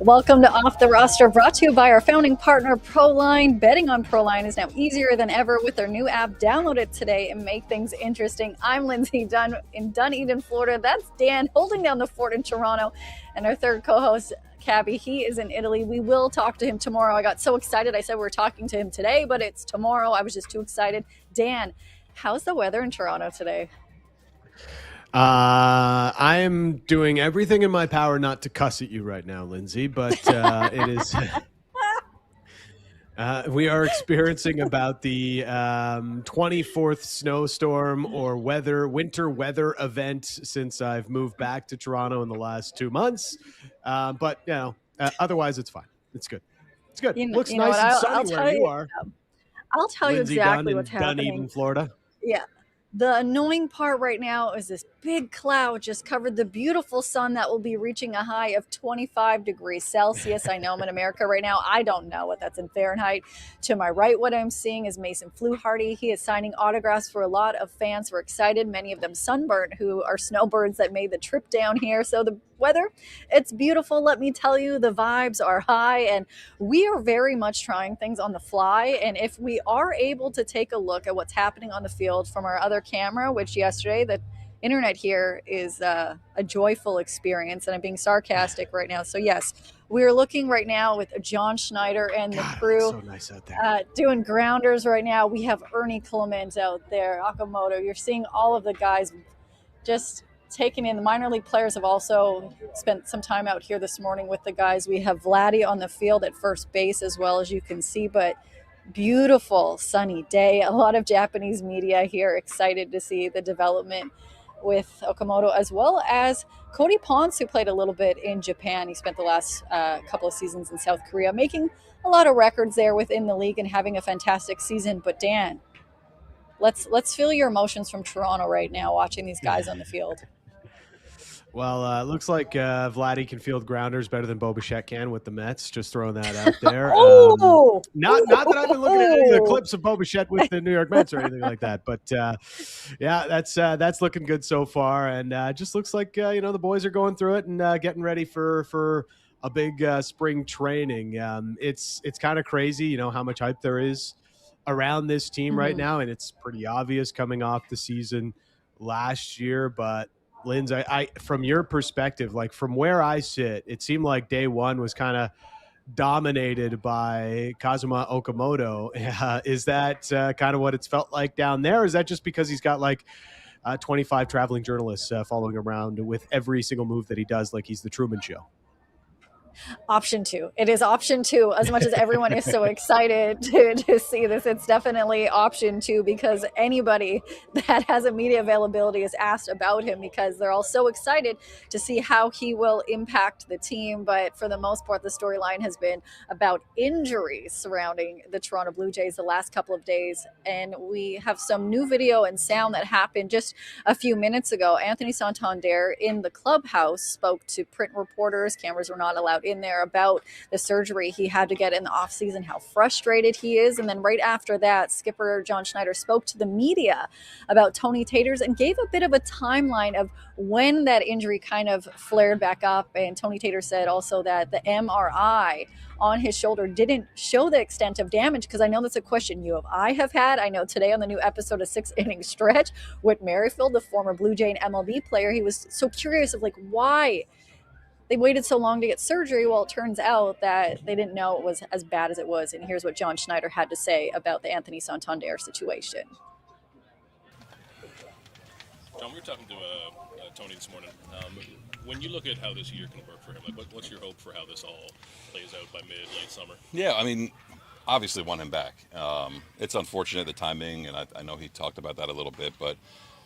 Welcome to Off the Roster, brought to you by our founding partner, Proline. Betting on Proline is now easier than ever with their new app. Download it today and make things interesting. I'm Lindsay Dunn in Dunedin, Florida. That's Dan holding down the fort in Toronto. And our third co-host, Cabby, he is in Italy. We will talk to him tomorrow. I got so excited. I said we were talking to him today, but it's tomorrow. I was just too excited. Dan, how's the weather in Toronto today? I'm doing everything in my power not to cuss at you right now, Lindsay, but it is. We are experiencing about the 24th snowstorm or winter weather event since I've moved back to Toronto in the last 2 months. But otherwise it's fine. It's good. It's good. Looks nice and sunny where you are. I'll tell Lindsay you exactly Dunn what's happening. Dunedin, Florida. Yeah. The annoying part right now is this big cloud just covered the beautiful sun that will be reaching a high of 25 degrees Celsius. I know I'm in America right now. I don't know what that's in Fahrenheit. To my right, what I'm seeing is Mason Fluharty. He is signing autographs for a lot of fans. We're excited, many of them sunburnt, who are snowbirds that made the trip down here. So the weather, it's beautiful. Let me tell you, the vibes are high, and we are very much trying things on the fly. And if we are able to take a look at what's happening on the field from our other camera, which yesterday, the internet here is a joyful experience, and I'm being sarcastic right now. So yes, we're looking right now with John Schneider and the crew. So nice out there. Doing grounders right now. We have Ernie Clement out there, Okamoto. You're seeing all of the guys just taking in. The minor league players have also spent some time out here this morning with the guys. We have Vladdy on the field at first base as well, as you can see, but beautiful sunny day. A lot of Japanese media here excited to see the development with Okamoto, as well as Cody Ponce, who played a little bit in Japan. He spent the last couple of seasons in South Korea, making a lot of records there within the league and having a fantastic season. But Dan, let's feel your emotions from Toronto right now, watching these guys on the field. Well, it looks like Vladdy can field grounders better than Bo Bichette can with the Mets. Just throwing that out there. Not that I've been looking at any of the clips of Bo Bichette with the New York Mets or anything like that. But yeah, that's looking good so far, and just looks like the boys are going through it and getting ready for a big spring training. It's kind of crazy, how much hype there is around this team right now, and it's pretty obvious coming off the season last year, but. Linz, I from your perspective, like from where I sit, it seemed like day one was kind of dominated by Kazuma Okamoto. Is that kind of what it's felt like down there? Or is that just because he's got like 25 traveling journalists following around with every single move that he does, like he's the Truman Show? Option 2. It is option 2. As much as everyone is so excited to see this, it's definitely option 2, because anybody that has a media availability is asked about him because they're all so excited to see how he will impact the team. But for the most part, the storyline has been about injuries surrounding the Toronto Blue Jays the last couple of days. And we have some new video and sound that happened just a few minutes ago. Anthony Santander in the clubhouse spoke to print reporters. Cameras were not allowed in there, about the surgery he had to get in the offseason, how frustrated he is. And then right after that, skipper John Schneider spoke to the media about Tony Taters and gave a bit of a timeline of when that injury kind of flared back up. And Tony Tater said also that the MRI on his shoulder didn't show the extent of damage, because I know that's a question I have had. I know today on the new episode of 6 Inning Stretch with Merrifield, the former Blue Jay and MLB player, he was so curious of why they waited so long to get surgery. Well, it turns out that they didn't know it was as bad as it was. And here's what John Schneider had to say about the Anthony Santander situation. John, we were talking to Tony this morning. When you look at how this year can work for him, what's your hope for how this all plays out by late summer? Yeah, I mean, obviously want him back. It's unfortunate, the timing, and I know he talked about that a little bit, but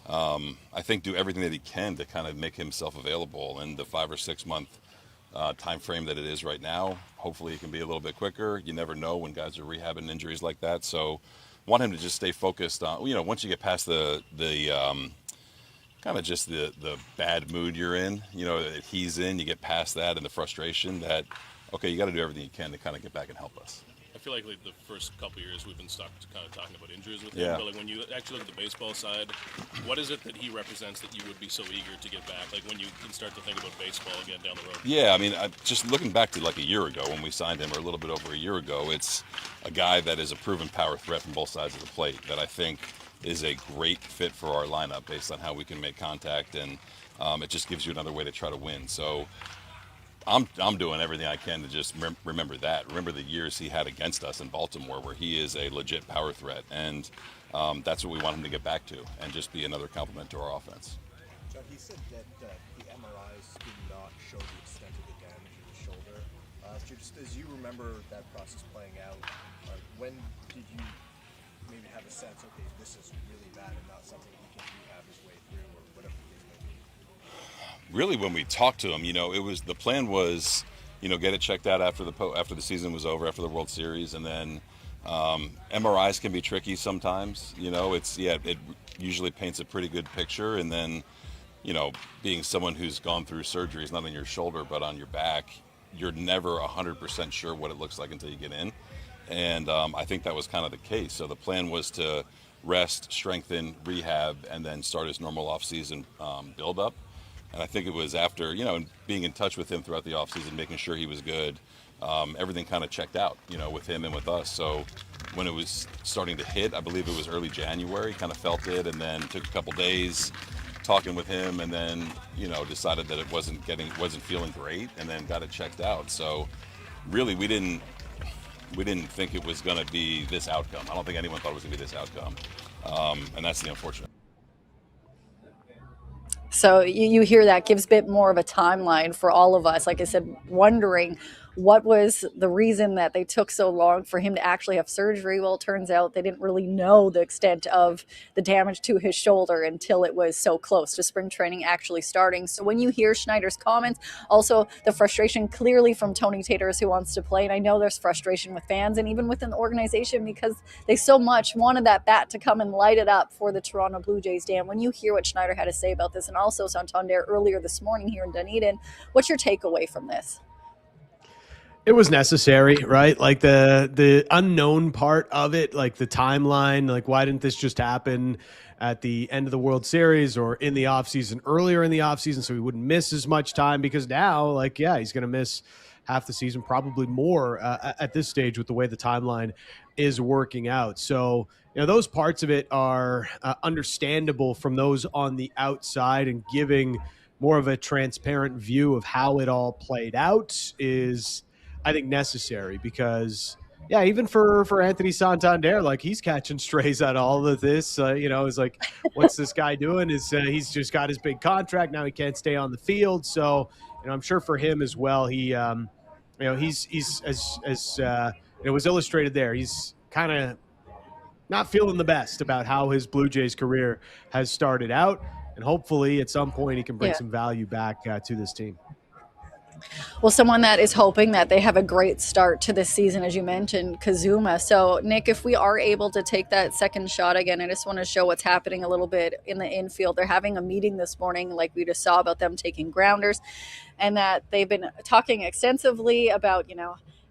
I think do everything that he can to kind of make himself available in the 5 or 6 month time frame that it is right now. Hopefully it can be a little bit quicker. You never know when guys are rehabbing injuries like that. So want him to just stay focused on, once you get past the kind of just the bad mood you're in, that he's in. You get past that and the frustration that, okay, you got to do everything you can to kind of get back and help us. I feel like the first couple of years we've been stuck kind of talking about injuries with him. Yeah. But like when you actually look at the baseball side, what is it that he represents that you would be so eager to get back? Like when you can start to think about baseball again down the road. Yeah, I mean, just looking back to like a year ago when we signed him, or a little bit over a year ago, it's a guy that is a proven power threat from both sides of the plate that I think is a great fit for our lineup based on how we can make contact, and it just gives you another way to try to win. So I'm doing everything I can to just remember that. Remember the years he had against us in Baltimore, where he is a legit power threat, and that's what we want him to get back to, and just be another complement to our offense. John, he said that the MRIs did not show the extent of the damage in his shoulder. Just as you remember that process playing out, when did you maybe have a sense, okay, this is really bad and not something he can rehab his way through, or whatever the case may be? Really, when we talked to him, it was, the plan was, get it checked out after the season was over, after the World Series, and then MRIs can be tricky sometimes. It usually paints a pretty good picture, and then being someone who's gone through surgeries, not on your shoulder but on your back, you're never 100% sure what it looks like until you get in. And I think that was kind of the case. So the plan was to rest, strengthen, rehab, and then start his normal off-season build-up. And I think it was after, being in touch with him throughout the offseason, making sure he was good, everything kind of checked out, with him and with us. So when it was starting to hit, I believe it was early January, kind of felt it, and then took a couple days talking with him, and then, decided that it wasn't feeling great, and then got it checked out. So really, we didn't think it was going to be this outcome. I don't think anyone thought it was going to be this outcome. And that's the unfortunate. So you hear that, gives a bit more of a timeline for all of us. Like I said, wondering what was the reason that they took so long for him to actually have surgery. Well, it turns out they didn't really know the extent of the damage to his shoulder until it was so close to spring training actually starting. So when you hear Schneider's comments, also the frustration clearly from Tony Taters, who wants to play, and I know there's frustration with fans and even within the organization because they so much wanted that bat to come and light it up for the Toronto Blue Jays. Dan, when you hear what Schneider had to say about this, and also Santander earlier this morning here in Dunedin, what's your takeaway from this? It was necessary, right? Like the unknown part of it, like the timeline, like why didn't this just happen at the end of the World Series or in the offseason, earlier in the offseason, so he wouldn't miss as much time? Because now, like, yeah, he's going to miss half the season, probably more at this stage with the way the timeline is working out. So, those parts of it are understandable from those on the outside, and giving more of a transparent view of how it all played out is, I think, necessary, because even for Anthony Santander, like, he's catching strays out of all of this. It's like, what's this guy doing? He's just got his big contract now. He can't stay on the field. So, I'm sure for him as well, he's as it was illustrated there, he's kind of not feeling the best about how his Blue Jays career has started out. And hopefully at some point he can bring some value back to this team. Well, someone that is hoping that they have a great start to this season, as you mentioned, Kazuma. So, Nick, if we are able to take that second shot again, I just want to show what's happening a little bit in the infield. They're having a meeting this morning, like we just saw, about them taking grounders, and that they've been talking extensively about,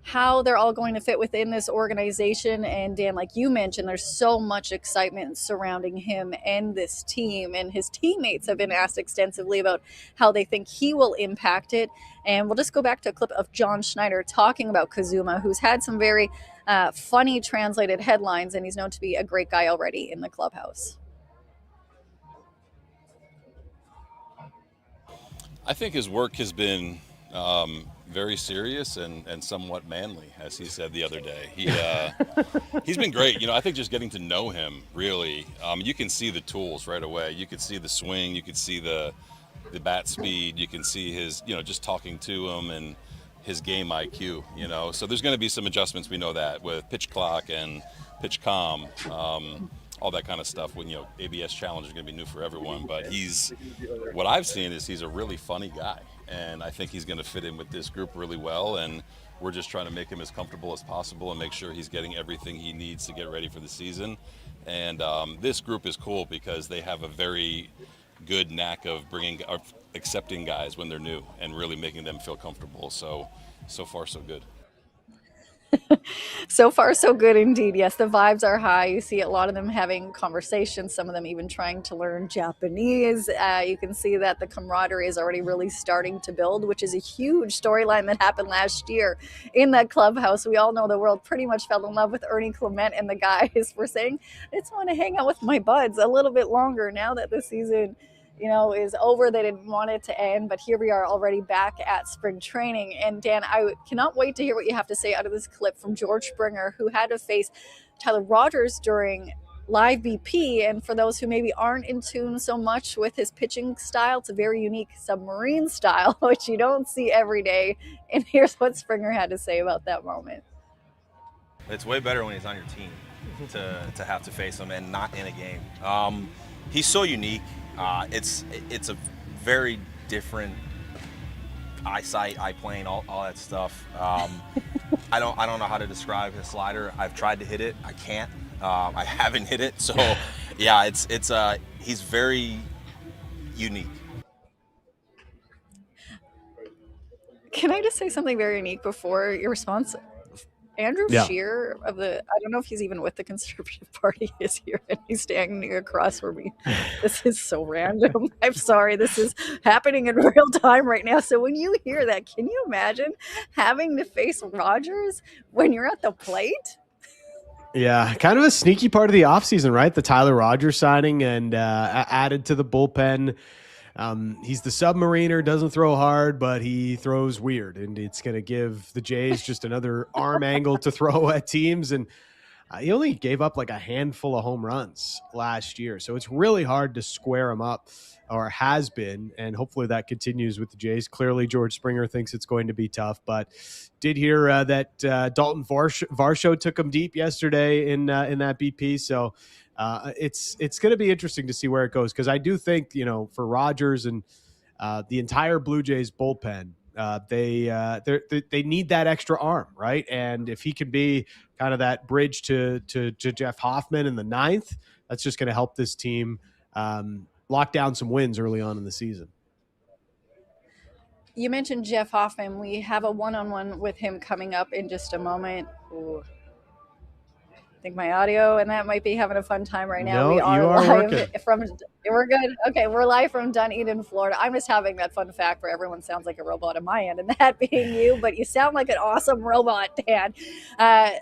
how they're all going to fit within this organization. And Dan, like you mentioned, there's so much excitement surrounding him and this team, and his teammates have been asked extensively about how they think he will impact it. And we'll just go back to a clip of John Schneider talking about Kazuma, who's had some very funny translated headlines, and he's known to be a great guy already in the clubhouse. I think his work has been very serious and somewhat manly, as he said the other day. He's been great. I think just getting to know him, really, you can see the tools right away. You could see the swing, you could see the bat speed, you can see his, just talking to him, and his game IQ, So there's going to be some adjustments, we know that, with pitch clock and pitch calm, all that kind of stuff. When, ABS challenge is going to be new for everyone. But what I've seen is he's a really funny guy. And I think he's going to fit in with this group really well, and we're just trying to make him as comfortable as possible and make sure he's getting everything he needs to get ready for the season. And this group is cool because they have a very good knack of accepting guys when they're new and really making them feel comfortable. So far so good. So far, so good indeed. Yes, the vibes are high. You see a lot of them having conversations, some of them even trying to learn Japanese. You can see that the camaraderie is already really starting to build, which is a huge storyline that happened last year in that clubhouse. We all know the world pretty much fell in love with Ernie Clement, and the guys were saying, I just want to hang out with my buds a little bit longer now that the season is over. They didn't want it to end, but here we are already back at spring training. And Dan, I cannot wait to hear what you have to say out of this clip from George Springer, who had to face Tyler Rogers during live BP. And for those who maybe aren't in tune so much with his pitching style, it's a very unique submarine style, which you don't see every day. And here's what Springer had to say about that moment. It's way better when he's on your team to have to face him and not in a game. He's so unique. It's a very different eyesight, eye plane, all that stuff. I don't know how to describe his slider. I've tried to hit it. I can't. I haven't hit it. So yeah, he's very unique. Can I just say something very unique before your response? Andrew Scheer I don't know if he's even with the Conservative Party, is here, and he's standing across from me. This is so random. I'm sorry. This is happening in real time right now. So when you hear that, can you imagine having to face Rogers when you're at the plate? Yeah, kind of a sneaky part of the offseason, right? The Tyler Rogers signing and added to the bullpen. He's the submariner, doesn't throw hard, but he throws weird, and it's going to give the Jays just another arm angle to throw at teams. And he only gave up like a handful of home runs last year, so it's really hard to square him up, or has been, and hopefully that continues with the Jays. Clearly, George Springer thinks it's going to be tough, but did hear that Dalton Varsho took him deep yesterday in that BP, so it's going to be interesting to see where it goes, because I do think, for Rogers and the entire Blue Jays bullpen, they need that extra arm, right? And if he can be kind of that bridge to Jeff Hoffman in the ninth, that's just going to help this team lock down some wins early on in the season. You mentioned Jeff Hoffman. We have a one-on-one with him coming up in just a moment. Ooh. I think my audio and that might be having a fun time right now. No, we are live from. We're good. Okay, we're live from Dunedin, Florida. I'm just having that fun fact where everyone sounds like a robot on my end, and that being you, but you sound like an awesome robot, Dan.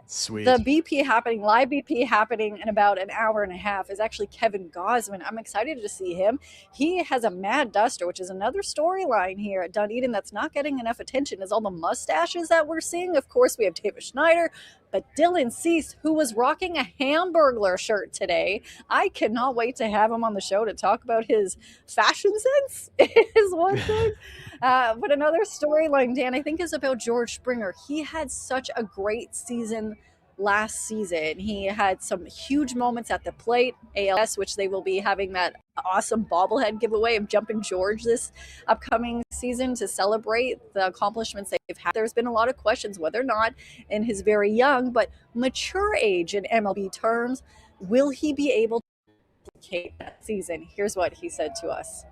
Sweet. The live BP happening in about an hour and a half is actually Kevin Gosman. I'm excited to see him. He has a mad duster, which is another storyline here at Dunedin that's not getting enough attention, is all the mustaches that we're seeing. Of course, we have David Schneider, but Dylan Cease, who was rocking a Hamburglar shirt today, I cannot wait to have him on the show to talk about his fashion sense is one thing. But another storyline, Dan, I think is about George Springer. He had such a great season last season. He had some huge moments at the plate, ALS, which they will be having that awesome bobblehead giveaway of Jumpin' George this upcoming season to celebrate the accomplishments they've had. There's been a lot of questions whether or not in his very young but mature age in MLB terms, will he be able to replicate that season? Here's what he said to us.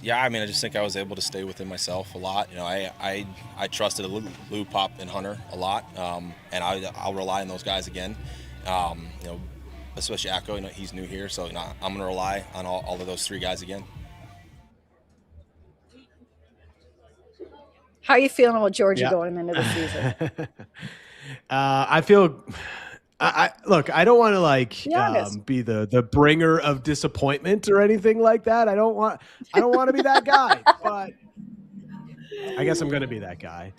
Yeah, I mean, I just think I was able to stay within myself a lot. I trusted Lou, Pop, and Hunter a lot, and I'll rely on those guys again. Especially Acko, he's new here, so I'm going to rely on all of those three guys again. How are you feeling about Georgie going into the season? I feel. Look, I don't want to be the bringer of disappointment or anything like that. I don't want to be that guy, but I guess I'm going to be that guy.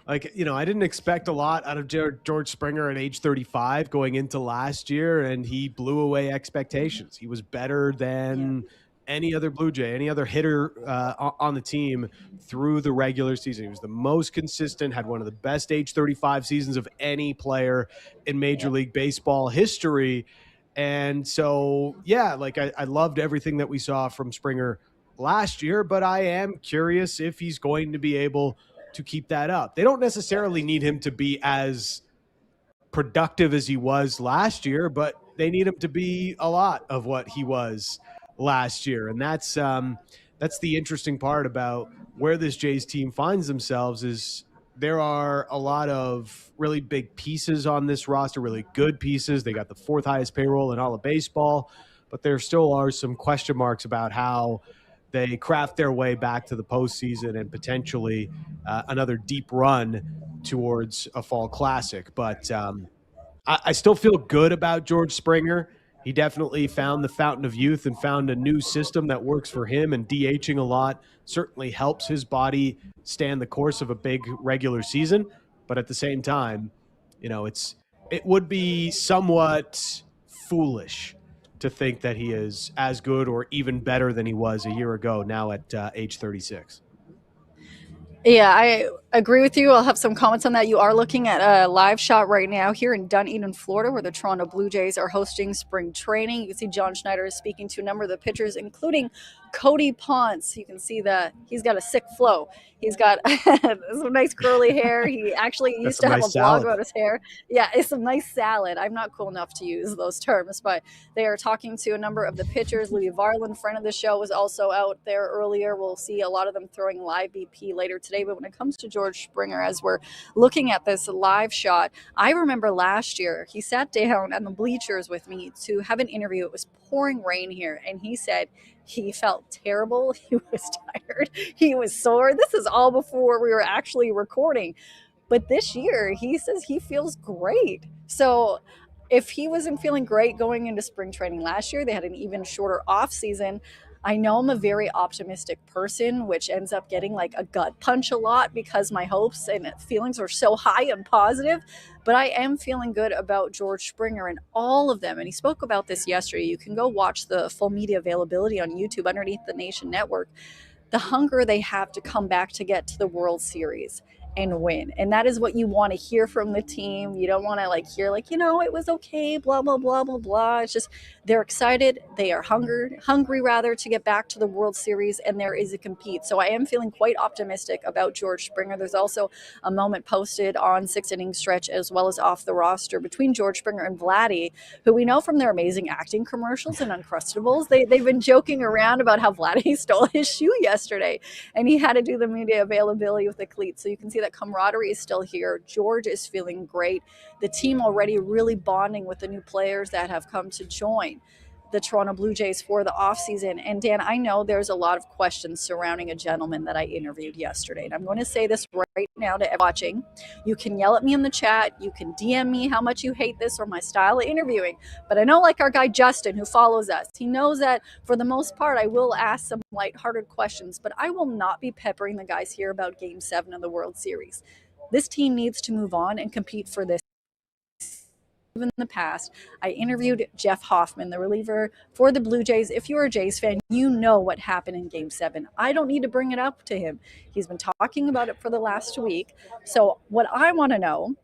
I didn't expect a lot out of George Springer at age 35 going into last year, and he blew away expectations. He was better than any other Blue Jay, any other hitter on the team through the regular season. He was the most consistent, had one of the best age 35 seasons of any player in Major League Baseball history. And so, I loved everything that we saw from Springer last year, but I am curious if he's going to be able to keep that up. They don't necessarily need him to be as productive as he was last year, but they need him to be a lot of what he was last year. And that's the interesting part about where this Jays team finds themselves is there are a lot of really big pieces on this roster, really good pieces. They got the 4th highest payroll in all of baseball, but there still are some question marks about how they craft their way back to the postseason and potentially another deep run towards a fall classic. But I still feel good about George Springer. He definitely found the fountain of youth and found a new system that works for him, and DHing a lot certainly helps his body stand the course of a big regular season. But at the same time, it would be somewhat foolish to think that he is as good or even better than he was a year ago now at age 36. Yeah, I agree with you. I'll have some comments on that. You are looking at a live shot right now here in Dunedin, Florida, where the Toronto Blue Jays are hosting spring training. You can see John Schneider is speaking to a number of the pitchers, including Cody Ponce. You can see that he's got a sick flow. He's got some nice curly hair. He actually used to have a blog about his hair. Yeah, it's some nice salad. I'm not cool enough to use those terms, but they are talking to a number of the pitchers. Louis Varland, friend of the show, was also out there earlier. We'll see a lot of them throwing live BP later today. But when it comes to George Springer, as we're looking at this live shot, I remember last year he sat down on the bleachers with me to have an interview. It was pouring rain here, and he said he felt terrible. He was tired. He was sore. This is all before we were actually recording. But this year, he says he feels great. So if he wasn't feeling great going into spring training last year, they had an even shorter off season. I know I'm a very optimistic person, which ends up getting like a gut punch a lot because my hopes and feelings are so high and positive. But I am feeling good about George Springer and all of them. And he spoke about this yesterday. You can go watch the full media availability on YouTube underneath the Nation Network. The hunger they have to come back to get to the World Series and win. And that is what you want to hear from the team. You don't want to hear it was okay, blah, blah, blah, blah, blah. It's just they're excited. They are hungry rather to get back to the World Series, and there is a compete. So I am feeling quite optimistic about George Springer. There's also a moment posted on 6 Inning Stretch as well as Off the Roster between George Springer and Vladdy, who we know from their amazing acting commercials and Uncrustables. They've been joking around about how Vladdy stole his shoe yesterday, and he had to do the media availability with the cleats. So you can see that camaraderie is still here. George is feeling great. The team already really bonding with the new players that have come to join the Toronto Blue Jays for the offseason. And Dan, I know there's a lot of questions surrounding a gentleman that I interviewed yesterday. And I'm going to say this right now to everyone watching. You can yell at me in the chat. You can DM me how much you hate this or my style of interviewing. But I know, like our guy Justin, who follows us, he knows that for the most part, I will ask some lighthearted questions, but I will not be peppering the guys here about Game 7 of the World Series. This team needs to move on and compete for this. In the past, I interviewed Jeff Hoffman, the reliever for the Blue Jays. If you're a Jays fan, you know what happened in Game 7. I don't need to bring it up to him. He's been talking about it for the last week. So what I want to know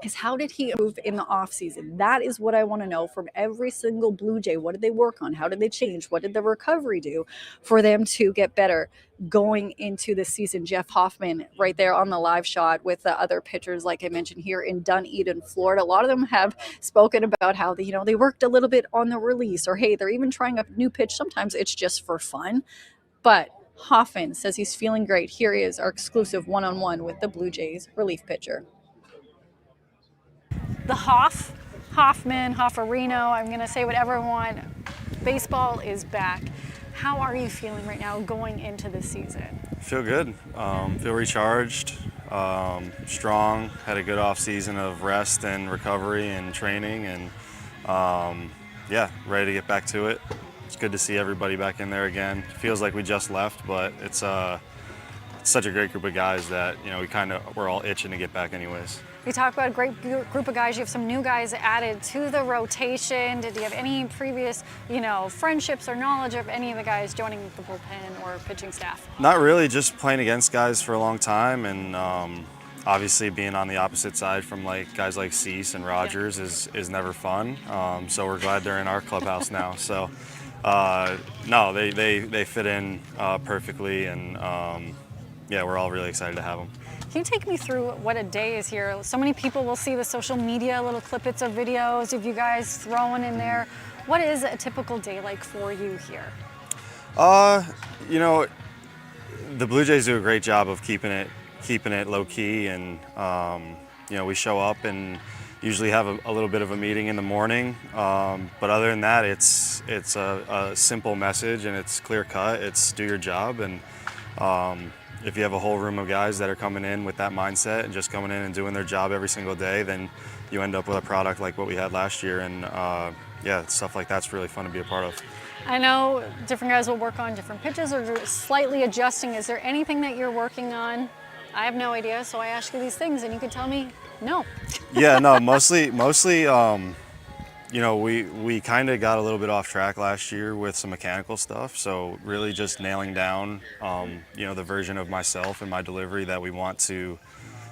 is how did he move in the offseason? That is what I want to know from every single Blue Jay. What did they work on? How did they change? What did the recovery do for them to get better going into the season? Jeff Hoffman right there on the live shot with the other pitchers, like I mentioned, here in Dunedin, Florida. A lot of them have spoken about how they worked a little bit on the release, or hey, they're even trying a new pitch. Sometimes it's just for fun. But Hoffman says he's feeling great. Here he is, our exclusive one-on-one with the Blue Jays relief pitcher. The Hoffman, Hoffarino, I'm going to say whatever I want. Baseball is back. How are you feeling right now going into this season? Feel good. Feel recharged, strong. Had a good off season of rest and recovery and training, and ready to get back to it. It's good to see everybody back in there again. Feels like we just left, but it's such a great group of guys that we're all itching to get back anyways. You talk about a great group of guys. You have some new guys added to the rotation. Did you have any previous, friendships or knowledge of any of the guys joining the bullpen or pitching staff? Not really, just playing against guys for a long time, and obviously being on the opposite side from guys like Cease and Rogers is never fun. So we're glad they're in our clubhouse now. So no, they fit in perfectly, and we're all really excited to have them. Can you take me through what a day is here? So many people will see the social media, little clippets of videos of you guys throwing in there. What is a typical day like for you here? You know, the Blue Jays do a great job of keeping it low key, and you know, we show up and usually have a little bit of a meeting in the morning. But other than that, it's a simple message, and it's clear cut. It's do your job, and if you have a whole room of guys that are coming in with that mindset and just coming in and doing their job every single day, then you end up with a product like what we had last year. And yeah, stuff like that's really fun to be a part of. I know different guys will work on different pitches or slightly adjusting. Is there anything that you're working on? I have no idea, so I ask you these things, and you can tell me no. Yeah, no, mostly, you know, we kind of got a little bit off track last year with some mechanical stuff. So really just nailing down, you know, the version of myself and my delivery that we want to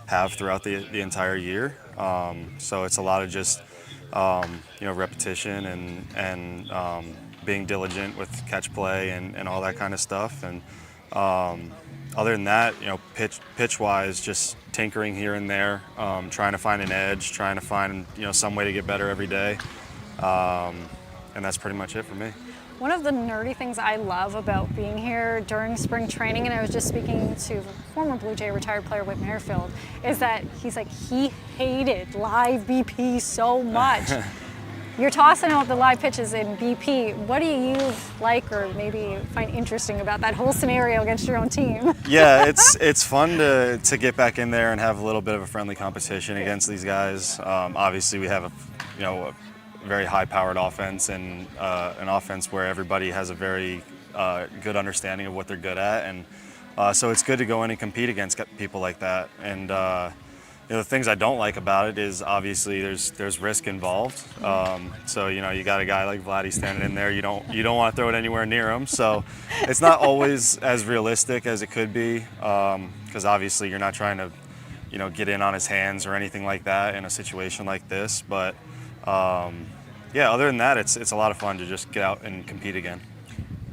have throughout the entire year. So it's a lot of just, you know, repetition and being diligent with catch play and all that kind of stuff. And other than that, you know, pitch wise, just tinkering here and there, trying to find an edge, trying to find, you know, some way to get better every day. And that's pretty much it for me. One of the nerdy things I love about being here during spring training, and I was just speaking to former Blue Jay retired player Whit Merrifield, is that he's like, he hated live BP so much. You're tossing out the live pitches in BP. What do you like or maybe find interesting about that whole scenario against your own team? Yeah, it's fun to get back in there and have a little bit of a friendly competition against these guys. Obviously, we have a very high-powered offense and an offense where everybody has a very good understanding of what they're good at, and so it's good to go in and compete against people like that. And you know, the things I don't like about it is obviously there's risk involved. So you know, you got a guy like Vladdy standing in there. You don't want to throw it anywhere near him. So it's not always as realistic as it could be, because obviously you're not trying to, you know, get in on his hands or anything like that in a situation like this. But yeah, other than that, it's a lot of fun to just get out and compete again.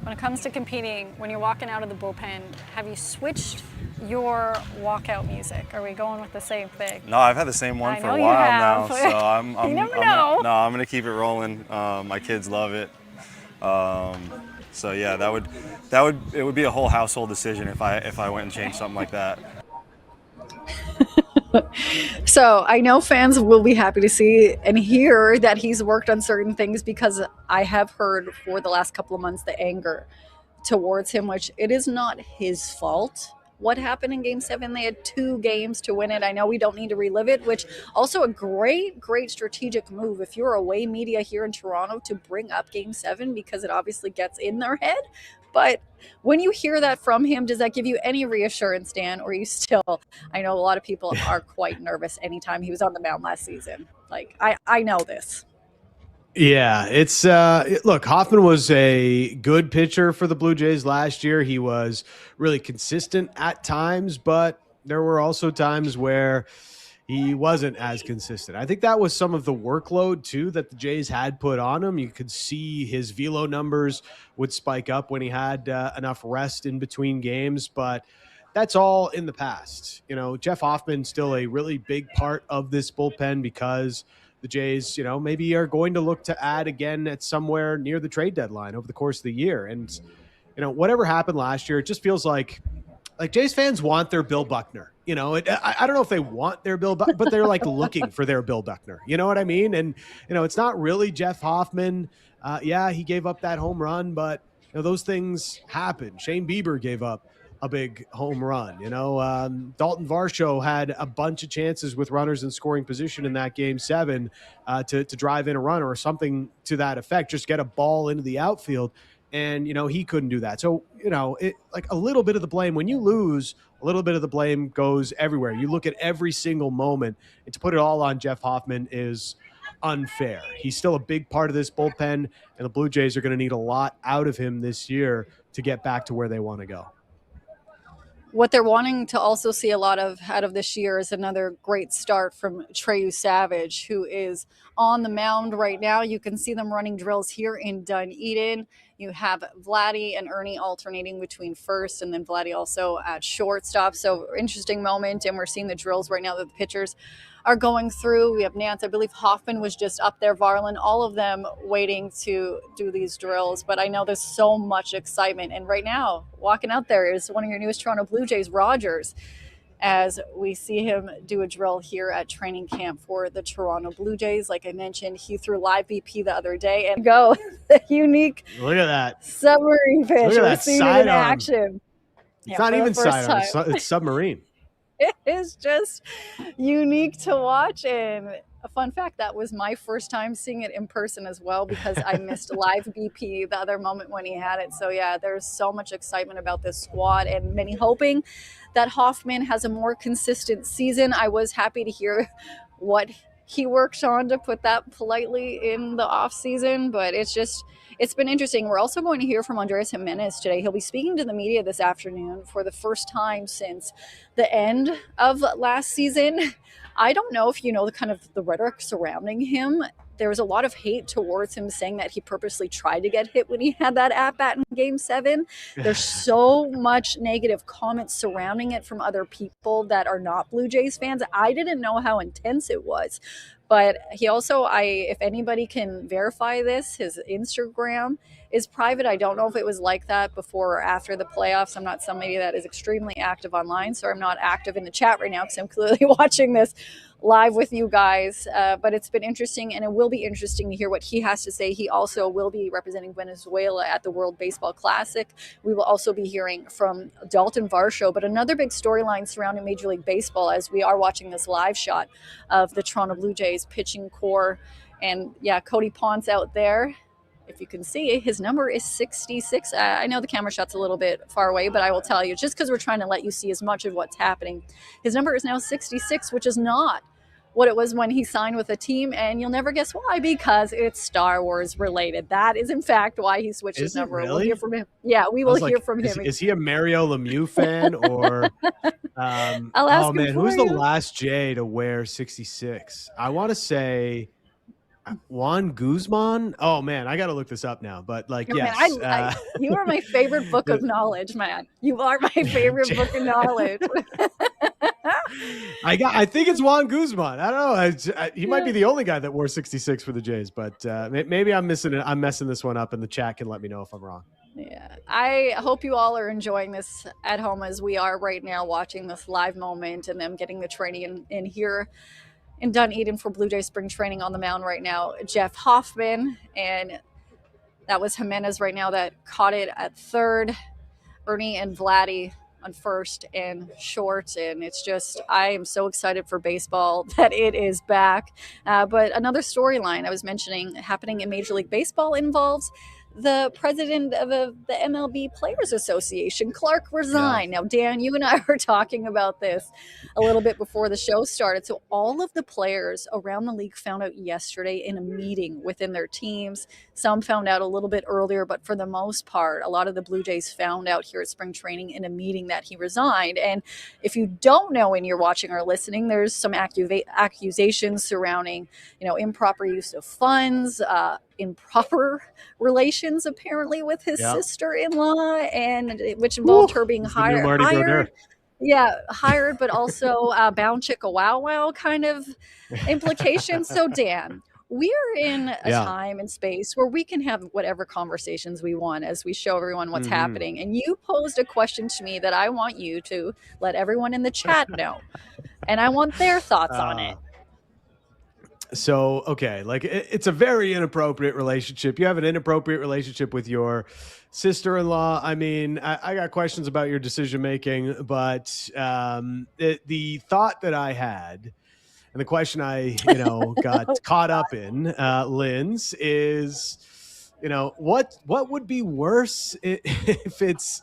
When it comes to competing, when you're walking out of the bullpen, have you switched your walkout music? Are we going with the same thing? No, I've had the same one for a while now, so I'm gonna keep it rolling. My kids love it. So yeah, it would be a whole household decision if I went and changed something like that. So I know fans will be happy to see and hear that he's worked on certain things, because I have heard for the last couple of months the anger towards him, which it is not his fault. What happened in Game 7? They had 2 games to win it. I know we don't need to relive it, which also a great strategic move if you're away media here in Toronto to bring up Game 7, because it obviously gets in their head. But when you hear that from him, does that give you any reassurance, Dan? Or are you still, I know a lot of people are quite nervous anytime he was on the mound last season. Like, I know this. Yeah, it's look, Hoffman was a good pitcher for the Blue Jays last year. He was really consistent at times, but there were also times where he wasn't as consistent. I think that was some of the workload too that the Jays had put on him. You could see his velo numbers would spike up when he had enough rest in between games, but that's all in the past. You know, Jeff Hoffman's still a really big part of this bullpen, because the Jays, you know, maybe are going to look to add again at somewhere near the trade deadline over the course of the year. And, you know, whatever happened last year, it just feels like Jays fans want their Bill Buckner. You know, I don't know if they want their Bill Buckner, but they're like looking for their Bill Buckner. You know what I mean? And, you know, it's not really Jeff Hoffman. Yeah, he gave up that home run, but, you know, those things happen. Shane Bieber gave up a big home run. You know, Dalton Varsho had a bunch of chances with runners in scoring position in that Game 7 to drive in a runner or something to that effect, just get a ball into the outfield. And, you know, he couldn't do that. So, you know, like a little bit of the blame, when you lose, a little bit of the blame goes everywhere. You look at every single moment, and to put it all on Jeff Hoffman is unfair. He's still a big part of this bullpen, and the Blue Jays are going to need a lot out of him this year to get back to where they want to go. What they're wanting to also see a lot of out of this year is another great start from Treyu Savage, who is on the mound right now. You can see them running drills here in Dunedin. You have Vladdy and Ernie alternating between first, and then Vladdy also at shortstop. So interesting moment, and we're seeing the drills right now that the pitchers are going through. We have Nance, I believe Hoffman was just up there, Varlin, all of them waiting to do these drills. But I know there's so much excitement. And right now, walking out there is one of your newest Toronto Blue Jays, Rogers, as we see him do a drill here at training camp for the Toronto Blue Jays. Like I mentioned, he threw live BP the other day, and go the unique Look at that submarine pitch. Look at We're that seeing it side in arm. action. It's not even sidearm. It's submarine. It is just unique to watch. And a fun fact, that was my first time seeing it in person as well, because I missed live BP the other moment when he had it. So yeah, there's so much excitement about this squad, and many hoping that Hoffman has a more consistent season. I was happy to hear what he worked on, to put that politely, in the off season, but it's been interesting. We're also going to hear from Andres Jimenez today. He'll be speaking to the media this afternoon for the first time since the end of last season. I don't know if you know the rhetoric surrounding him. There was a lot of hate towards him, saying that he purposely tried to get hit when he had that at-bat in Game 7. There's so much negative comments surrounding it from other people that are not Blue Jays fans. I didn't know how intense it was. But he also, if anybody can verify this, his Instagram is private. I don't know if it was like that before or after the playoffs. I'm not somebody that is extremely active online, so I'm not active in the chat right now because I'm clearly watching this live with you guys. But it's been interesting, and it will be interesting to hear what he has to say. He also will be representing Venezuela at the World Baseball Classic. We will also be hearing from Dalton Varsho. But another big storyline surrounding Major League Baseball, as we are watching this live shot of the Toronto Blue Jays pitching core. And yeah, Cody Ponce out there. If you can see, his number is 66. I know the camera shot's a little bit far away, but I will tell you, just because we're trying to let you see as much of what's happening, his number is now 66, which is not what it was when he signed with a team, and you'll never guess why, because it's Star Wars related. That is, in fact, why he switched his number. Really? We'll hear from him. Yeah, we will hear from him. Is he a Mario Lemieux fan, or I'll ask him for who's you. the last J to wear 66? I want to say Juan Guzman. Oh man, I got to look this up now. But like, Oh, yes, man, you are my favorite book of knowledge, man. You are my favorite book of knowledge. I think it's Juan Guzman. I don't know. He might be the only guy that wore 66 for the Jays, but maybe I'm missing it. I'm messing this one up, and the chat can let me know if I'm wrong. Yeah, I hope you all are enjoying this at home as we are right now, watching this live moment and them getting the training in here in Dunedin for Blue Jay spring training. On the mound right now, Jeff Hoffman, and that was Jimenez right now that caught it at third. Ernie and Vladdy on first and short, and it's just, I am so excited for baseball that it is back. But another storyline I was mentioning happening in Major League Baseball involves the president of the MLB Players Association. Clark resigned. Now, Dan, you and I were talking about this a little bit before the show started. So all of the players around the league found out yesterday in a meeting within their teams. Some found out a little bit earlier, but for the most part, a lot of the Blue Jays found out here at spring training in a meeting that he resigned. And if you don't know and you're watching or listening, there's some accusations surrounding, improper use of funds, improper relations apparently with his sister-in-law, and which involved her being hired. Yeah, hired, but also bound chicka wow wow kind of implications. So Dan, we're in a time and space where we can have whatever conversations we want as we show everyone what's happening. And you posed a question to me that I want you to let everyone in the chat know, and I want their thoughts on it. So, okay, like it's a very inappropriate relationship. You have an inappropriate relationship with your sister-in-law. I mean, I got questions about your decision-making, but the thought that I had and the question I, got caught up in, Linz, is, what would be worse if it's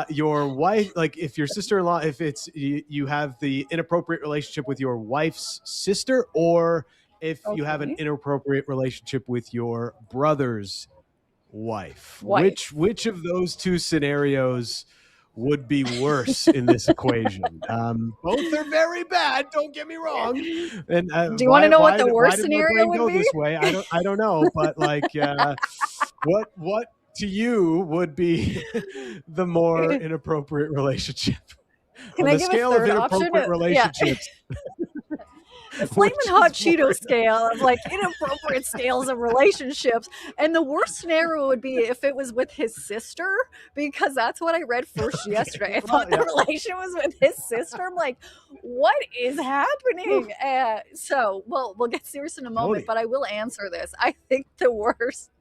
your wife, like if your sister-in-law, if it's you have the inappropriate relationship with your wife's sister, or if you have an inappropriate relationship with your brother's wife. Which of those two scenarios would be worse in this equation? Both are very bad, don't get me wrong. And do you want to know what the worst scenario would be? This way? I don't know, but like what to you would be the more inappropriate relationship? Can on I the give scale a of third inappropriate option? relationships. the flaming hot Cheeto scale of like inappropriate scales of relationships. And the worst scenario would be if it was with his sister, because that's what I read first yesterday. I thought the relation was with his sister. I'm like, what is happening? So we'll get serious in a moment, but I will answer this. I think the worst.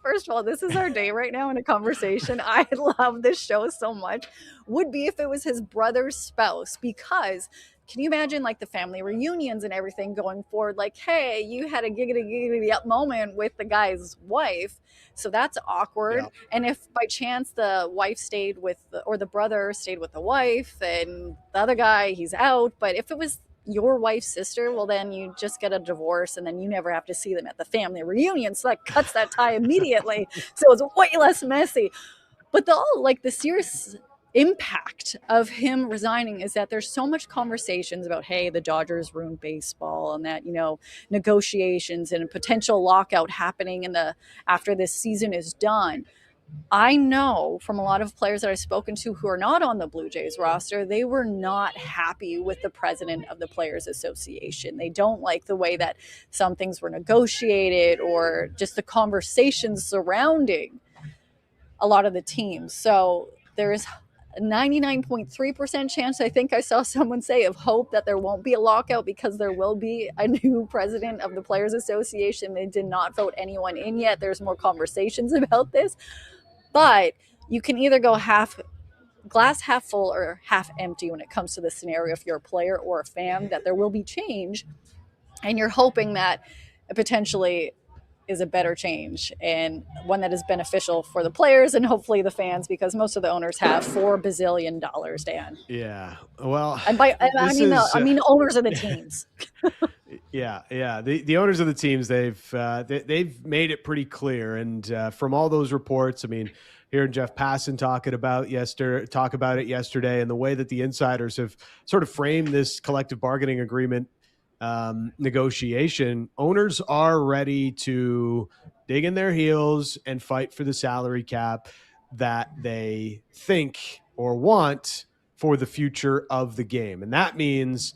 First of all, this is our day right now in a conversation. I love this show so much. Would be if it was his brother's spouse, because can you imagine like the family reunions and everything going forward? Like, hey, you had a giggity up moment with the guy's wife. So that's awkward. Yeah. And if by chance the wife stayed with, or the brother stayed with the wife and the other guy, he's out. But if it was your wife's sister, well, then you just get a divorce and then you never have to see them at the family reunion. So that cuts that tie immediately. So it's way less messy. But the serious impact of him resigning is that there's so much conversations about, hey, the Dodgers ruined baseball, and that, negotiations and a potential lockout happening after this season is done. I know from a lot of players that I've spoken to who are not on the Blue Jays roster, they were not happy with the president of the Players Association. They don't like the way that some things were negotiated or just the conversations surrounding a lot of the teams. So there is a 99.3% chance, I think I saw someone say, of hope that there won't be a lockout because there will be a new president of the Players Association. They did not vote anyone in yet. There's more conversations about this. But you can either go glass half full or half empty when it comes to the scenario if you're a player or a fan, that there will be change. And you're hoping that it potentially is a better change and one that is beneficial for the players and hopefully the fans, because most of the owners have $4 bazillion, Dan. Yeah. Well, and I mean owners of the teams. Yeah. The owners of the teams, they've made it pretty clear. And from all those reports, I mean, hearing Jeff Passan talk about it yesterday, and the way that the insiders have sort of framed this collective bargaining agreement negotiation, owners are ready to dig in their heels and fight for the salary cap that they think or want for the future of the game. And that means,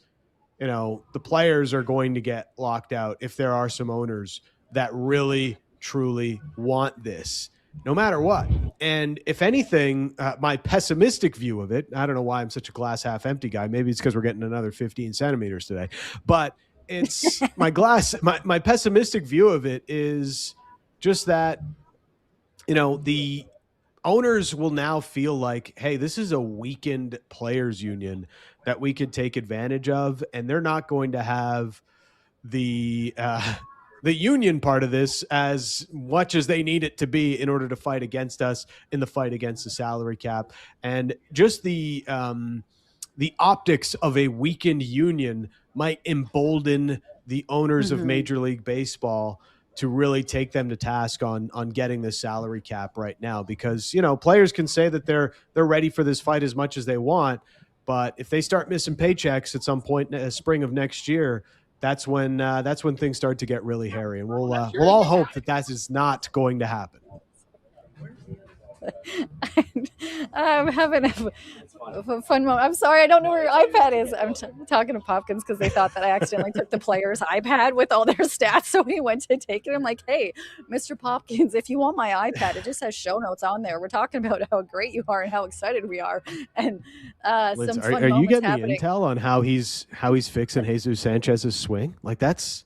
the players are going to get locked out if there are some owners that really, truly want this, no matter what. And if anything, my pessimistic view of it, I don't know why I'm such a glass half empty guy. Maybe it's because we're getting another 15 centimeters today, but it's my pessimistic view of it is just that, the owners will now feel like, hey, this is a weakened players union that we could take advantage of. And they're not going to have the union part of this as much as they need it to be in order to fight against us in the fight against the salary cap. And just the optics of a weakened union might embolden the owners of Major League Baseball to really take them to task on getting this salary cap right now, because, players can say that they're ready for this fight as much as they want. But if they start missing paychecks at some point in the spring of next year, that's when things start to get really hairy, and we'll all hope that is not going to happen. I'm having a fun moment. I'm sorry, I don't know where your iPad is. I'm talking to Popkins because they thought that I accidentally took the player's iPad with all their stats, so he went to take it. I'm like, hey, Mr. Popkins, if you want my iPad, it just has show notes on there. We're talking about how great you are and how excited we are, and Liz, some fun are you getting happening. The intel on how he's fixing Jesus Sanchez's swing? Like that's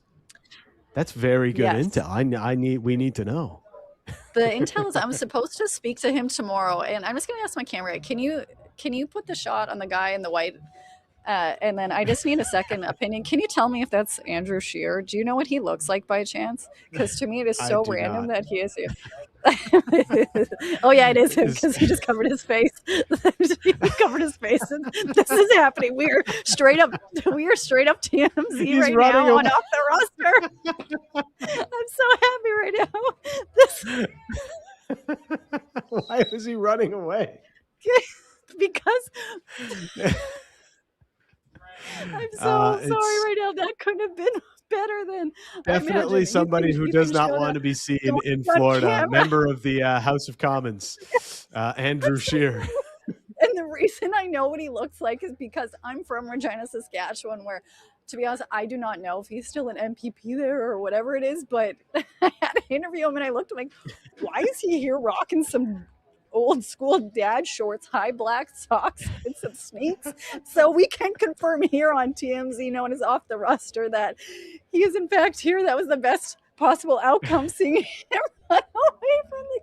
very good intel. We need to know. The intel is I'm supposed to speak to him tomorrow, and I'm just going to ask my camera, can you put the shot on the guy in the white? And then I just need a second opinion. Can you tell me if that's Andrew Shear? Do you know what he looks like by chance? Because to me, it is so random that he is here. Oh yeah, it is him because he just covered his face. He covered his face, and this is happening. We are straight up TMZ He's right now on Off the Roster. I'm so happy right now. Why is he running away? Because I'm so sorry right now. That couldn't have been better than definitely somebody who does not want to be seen in Florida. Member of the House of Commons, Andrew Shear. And the reason I know what he looks like is because I'm from Regina, Saskatchewan, where to be honest, I do not know if he's still an MPP there or whatever it is, but I had to interview him and I looked, I'm like, why is he here rocking some old school dad shorts, high black socks, and some sneaks? So we can confirm here on TMZ, known as Off the Roster, that he is in fact here. That was the best possible outcome, seeing him run away from the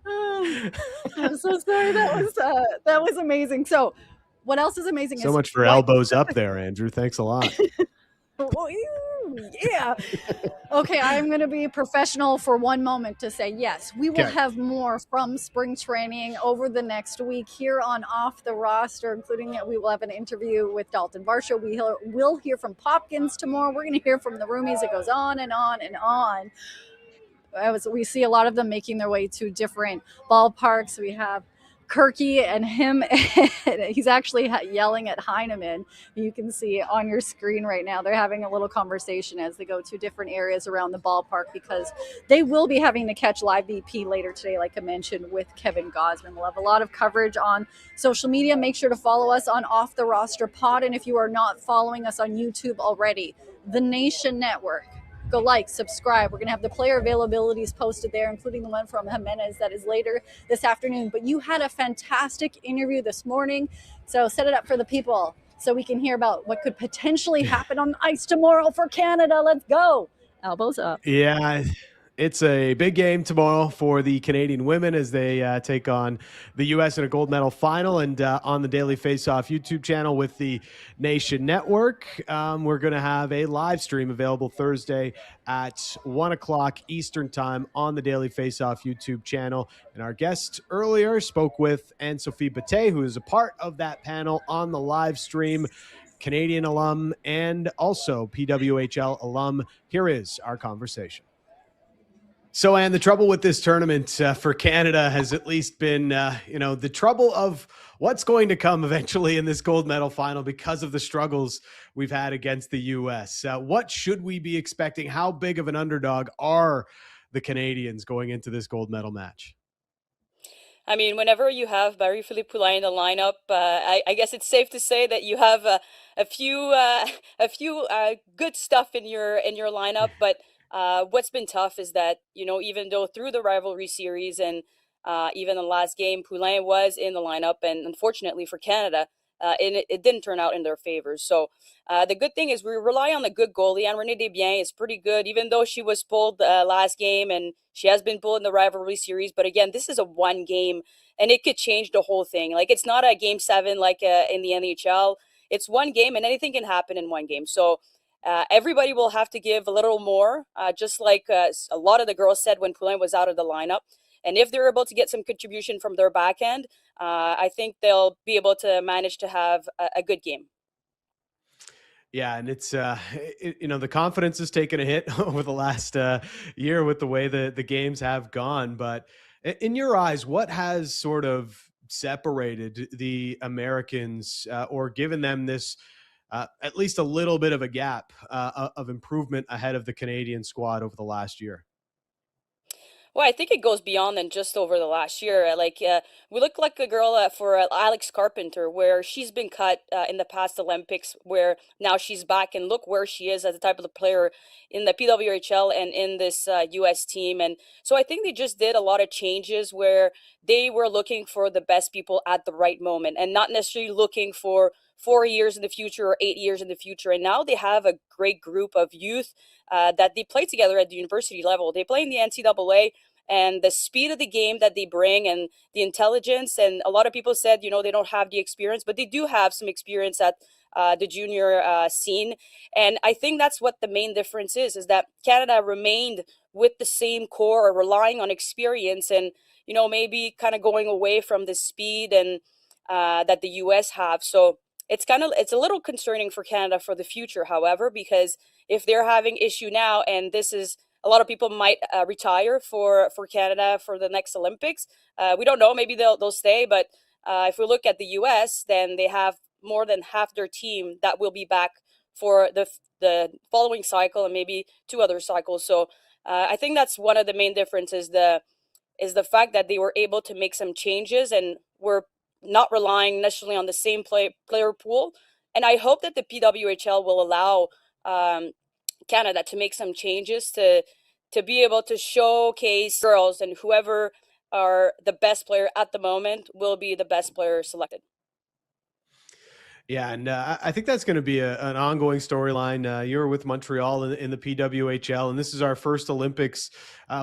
camera. I'm so sorry. That was amazing. So what else is amazing? So much for elbows up there, Andrew. Thanks a lot. Yeah. Okay, I'm going to be professional for one moment to say yes, we will have more from spring training over the next week here on Off the Roster, including that we will have an interview with Dalton Varsho. We will hear from Popkins tomorrow. We're going to hear from the Roomies. It goes on and on and on. We see a lot of them making their way to different ballparks. We have Kirky and him. He's actually yelling at Heineman. You can see on your screen right now. They're having a little conversation as they go to different areas around the ballpark, because they will be having to catch live BP later today, like I mentioned, with Kevin Gosman. We'll have a lot of coverage on social media. Make sure to follow us on Off the Roster Pod. And if you are not following us on YouTube already, the Nation Network, go like, subscribe. We're going to have the player availabilities posted there, including the one from Jimenez that is later this afternoon. But you had a fantastic interview this morning, so set it up for the people so we can hear about what could potentially happen on the ice tomorrow for Canada. Let's go. Elbows up. Yeah, it's a big game tomorrow for the Canadian women as they take on the U.S. in a gold medal final. And on the Daily Faceoff YouTube channel with the Nation Network, we're going to have a live stream available Thursday at 1 o'clock Eastern time on the Daily Faceoff YouTube channel. And our guest earlier spoke with Ann-Sophie Bettez, who is a part of that panel on the live stream, Canadian alum and also PWHL alum. Here is our conversation. So, Anne, the trouble with this tournament for Canada has at least been, the trouble of what's going to come eventually in this gold medal final because of the struggles we've had against the U.S. What should we be expecting? How big of an underdog are the Canadians going into this gold medal match? I mean, whenever you have Marie-Philippe Poulin in the lineup, I guess it's safe to say that you have a few good stuff in your lineup, but what's been tough is that, even though through the rivalry series and even the last game, Poulin was in the lineup, and unfortunately for Canada, it didn't turn out in their favor. So the good thing is we rely on the good goalie. Anne-Renée Desbiens is pretty good, even though she was pulled last game, and she has been pulled in the rivalry series. But again, this is a one game, and it could change the whole thing. Like, it's not a game 7 like in the NHL. It's one game, and anything can happen in one game. So everybody will have to give a little more, just like a lot of the girls said when Poulin was out of the lineup. And if they're able to get some contribution from their back end, I think they'll be able to manage to have a good game. Yeah, and it's, the confidence has taken a hit over the last year with the way the games have gone. But in your eyes, what has sort of separated the Americans or given them this at least a little bit of a gap of improvement ahead of the Canadian squad over the last year? Well, I think it goes beyond than just over the last year. We look like a girl for Alex Carpenter, where she's been cut in the past Olympics, where now she's back, and look where she is as a type of the player in the PWHL and in this U.S. team. And so I think they just did a lot of changes where they were looking for the best people at the right moment and not necessarily looking for 4 years in the future or 8 years in the future. And now they have a great group of youth that they play together at the university level. They play in the NCAA, and the speed of the game that they bring and the intelligence. And a lot of people said, they don't have the experience, but they do have some experience at the junior scene. And I think that's what the main difference is that Canada remained with the same core, relying on experience and, maybe kind of going away from the speed and that the U.S. have. So it's a little concerning for Canada for the future, however, because if they're having issue now, and this is, a lot of people might retire for Canada for the next Olympics. We don't know, maybe they'll stay, but if we look at the U.S., then they have more than half their team that will be back for the following cycle and maybe 2 other cycles. So I think that's one of the main differences, is the fact that they were able to make some changes and were not relying necessarily on the same player pool, And I hope that the PWHL will allow Canada to make some changes to be able to showcase girls, and whoever are the best player at the moment will be the best player selected. Yeah, and I think that's going to be an ongoing storyline. You were with Montreal in the PWHL, and this is our first Olympics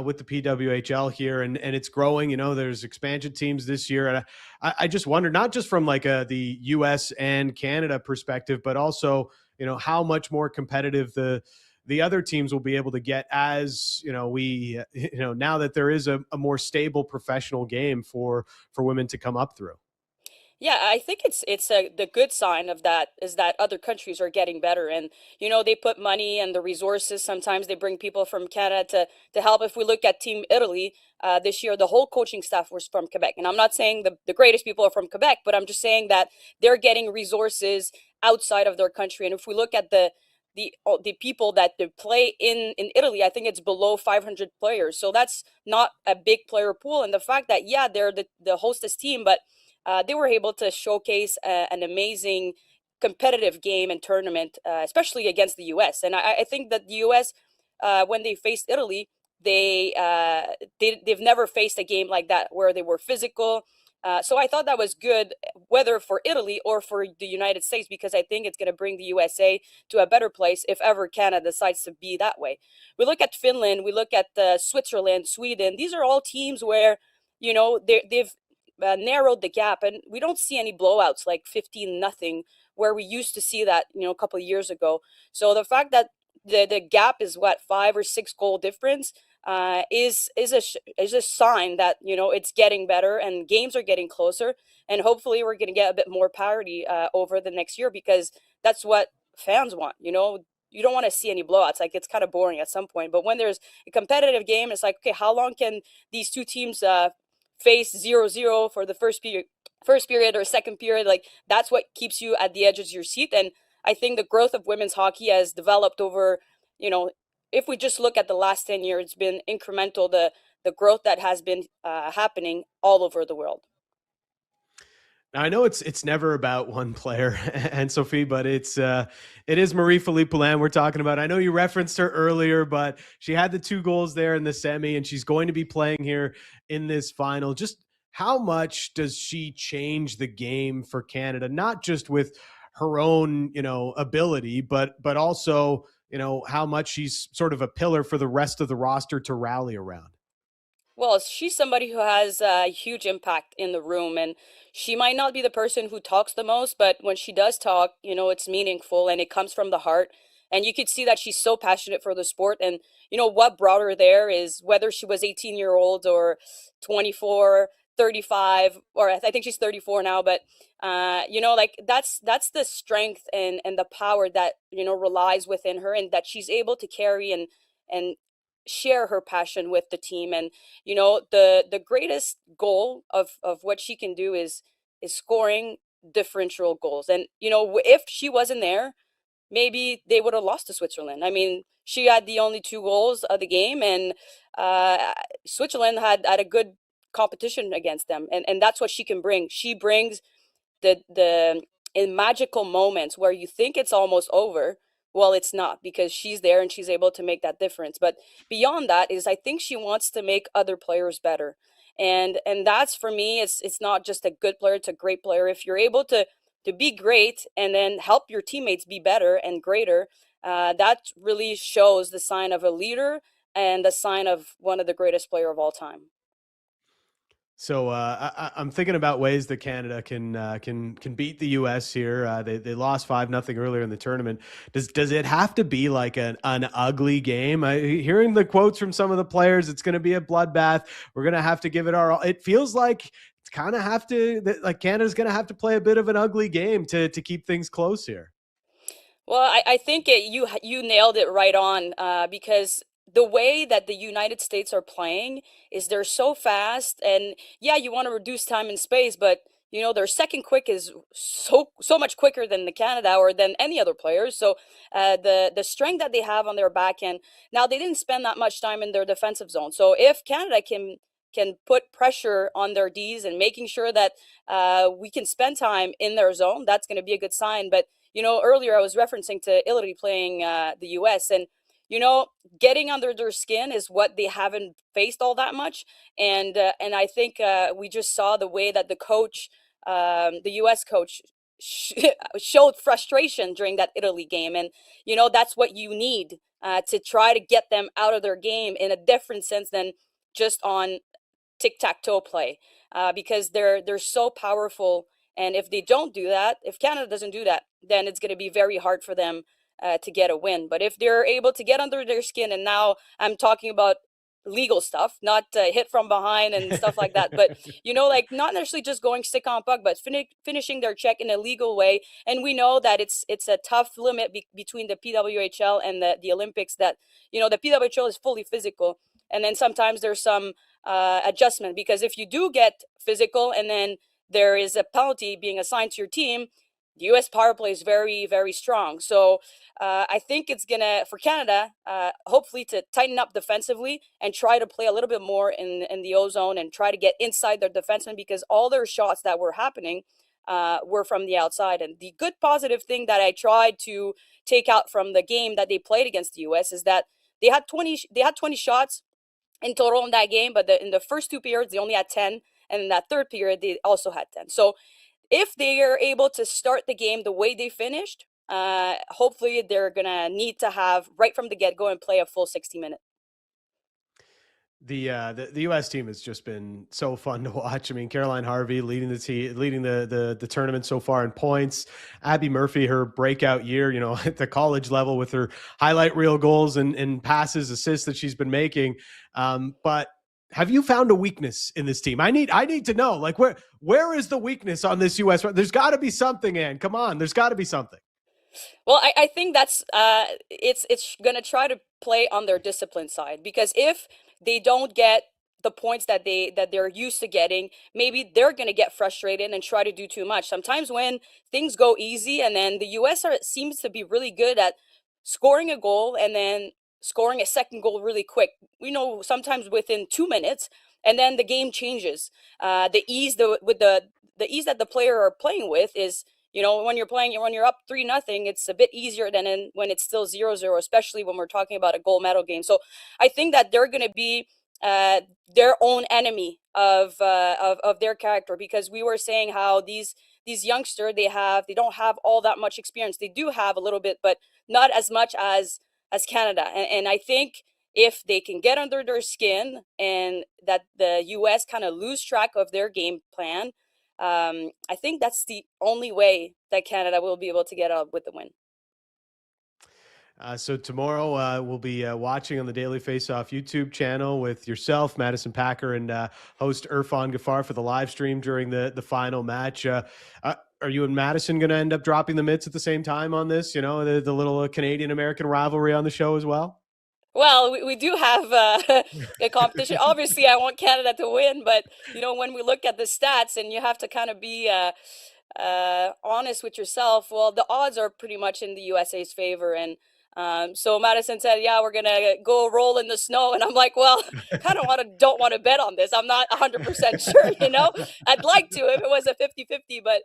with the PWHL here, and it's growing. You know, there's expansion teams this year, and I just wonder, not just from like the U.S. and Canada perspective, but also, you know, how much more competitive the other teams will be able to get, as you know, now that there is a more stable professional game for women to come up through. Yeah, I think the good sign of that is that other countries are getting better, and they put money and the resources. Sometimes they bring people from Canada to help. If we look at Team Italy this year, the whole coaching staff was from Quebec, and I'm not saying the greatest people are from Quebec, but I'm just saying that they're getting resources outside of their country. And if we look at the people that they play in Italy, I think it's below 500 players, so that's not a big player pool. And the fact that, yeah, they're the hostess team, but they were able to showcase an amazing competitive game and tournament, especially against the U.S. And I think that the U.S., when they faced Italy, they've never faced a game like that where they were physical. So I thought that was good, whether for Italy or for the United States, because I think it's going to bring the USA to a better place if ever Canada decides to be that way. We look at Finland, we look at Switzerland, Sweden. These are all teams where they've narrowed the gap, and we don't see any blowouts like 15-0, where we used to see that a couple of years ago. So the fact that the gap is what, 5 or 6 goal difference, is a sign that it's getting better and games are getting closer, and hopefully we're going to get a bit more parity over the next year, because that's what fans want. You don't want to see any blowouts. Like, it's kind of boring at some point, but when there's a competitive game, it's like, okay, how long can these two teams face 0-0 for the first period or second period? Like, that's what keeps you at the edge of your seat. And I think the growth of women's hockey has developed over, if we just look at the last 10 years, it's been incremental, the growth that has been happening all over the world. Now, I know it's never about one player, Ann-Sophie, but it is Marie-Philippe Poulin we're talking about. I know you referenced her earlier, but she had the 2 goals there in the semi, and she's going to be playing here in this final. Just how much does she change the game for Canada, not just with her own, ability, but also, how much she's sort of a pillar for the rest of the roster to rally around? Well, she's somebody who has a huge impact in the room, and she might not be the person who talks the most, but when she does talk, it's meaningful and it comes from the heart. And you could see that she's so passionate for the sport. And what brought her there is, whether she was 18-year-old or 24, 35, or I think she's 34 now, but like, that's the strength and the power that relies within her, and that she's able to carry and share her passion with the team. And the greatest goal of what she can do is scoring differential goals. And if she wasn't there, maybe they would have lost to Switzerland. I mean, she had the only 2 goals of the game, and Switzerland had a good competition against them, and that's what she can bring. She brings the in magical moments where you think it's almost over. Well, it's not, because she's there and she's able to make that difference. But beyond that is, I think she wants to make other players better. And that's, for me, it's not just a good player, it's a great player. If you're able to be great and then help your teammates be better and greater, that really shows the sign of a leader and the sign of one of the greatest player of all time. So I'm thinking about ways that Canada can beat the U.S. here. They lost 5-0 earlier in the tournament. Does it have to be like an ugly game? Hearing the quotes from some of the players, it's going to be a bloodbath. We're going to have to give it our all. It feels like it's kind of like Canada's going to have to play a bit of an ugly game to keep things close here. Well, I think you nailed it right on, because the way that the United States are playing is they're so fast, and yeah, you want to reduce time and space, but their second quick is so much quicker than the Canada or than any other players. So the strength that they have on their back end. Now, they didn't spend that much time in their defensive zone. So if Canada can put pressure on their Ds and making sure that we can spend time in their zone, that's going to be a good sign. But earlier I was referencing to Italy playing the US, and getting under their skin is what they haven't faced all that much. And I think we just saw the way that the coach, the US coach, showed frustration during that Italy game. And that's what you need to try to get them out of their game in a different sense than just on tic-tac-toe play, because they're so powerful. And if they don't do that, if Canada doesn't do that, then it's going to be very hard for them to get a win. But if they're able to get under their skin, and now I'm talking about legal stuff, not hit from behind and stuff like that, but like not necessarily just going stick on puck, but finishing their check in a legal way. And we know that it's a tough limit between the PWHL and the Olympics, that the PWHL is fully physical, and then sometimes there's some adjustment, because if you do get physical and then there is a penalty being assigned to your team, the U.S. power play is very, very strong. So I think it's gonna, for Canada, hopefully to tighten up defensively and try to play a little bit more in the O zone and try to get inside their defensemen, because all their shots that were happening were from the outside. And the good positive thing that I tried to take out from the game that they played against the U.S. is that they had 20 shots in total in that game, but in the first two periods they only had 10, and in that third period they also had 10. So if they are able to start the game the way they finished, hopefully they're gonna need to have right from the get-go and play a full 60 minutes. The U.S. team has just been so fun to watch. I mean, Caroline Harvey leading the tournament so far in points. Abby Murphy, her breakout year, at the college level with her highlight reel goals and passes, assists that she's been making. But have you found a weakness in this team? I need to know, like, where is the weakness on this U.S.? There's got to be something, Ann. Come on, there's got to be something. Well, I think that's it's going to try to play on their discipline side, because if they don't get the points that they're used to getting, maybe they're going to get frustrated and try to do too much. Sometimes when things go easy, and then the U.S. seems to be really good at scoring a goal and then scoring a second goal really quick. Sometimes within 2 minutes, and then the game changes. The ease that the player are playing with is, when you're up 3-0, it's a bit easier than when it's still 0-0, especially when we're talking about a gold medal game. So I think that they're going to be their own enemy of their character, because we were saying how these youngsters, they don't have all that much experience. They do have a little bit, but not as much as Canada. And I think if they can get under their skin and that the U.S. kind of lose track of their game plan, I think that's the only way that Canada will be able to get out with the win. So tomorrow we'll be watching on the Daily Faceoff YouTube channel with yourself, Madison Packer, and host Irfan Ghaffar for the live stream during the final match. Are you and Madison going to end up dropping the mitts at the same time on this? The little Canadian-American rivalry on the show as well? Well, we do have a competition. Obviously, I want Canada to win, but when we look at the stats, and you have to kind of be honest with yourself, well, the odds are pretty much in the USA's favor. And so Madison said, yeah, we're gonna go roll in the snow, and I'm like, well, kind of don't want to bet on this. I'm not 100% sure. I'd like to if it was a 50-50, but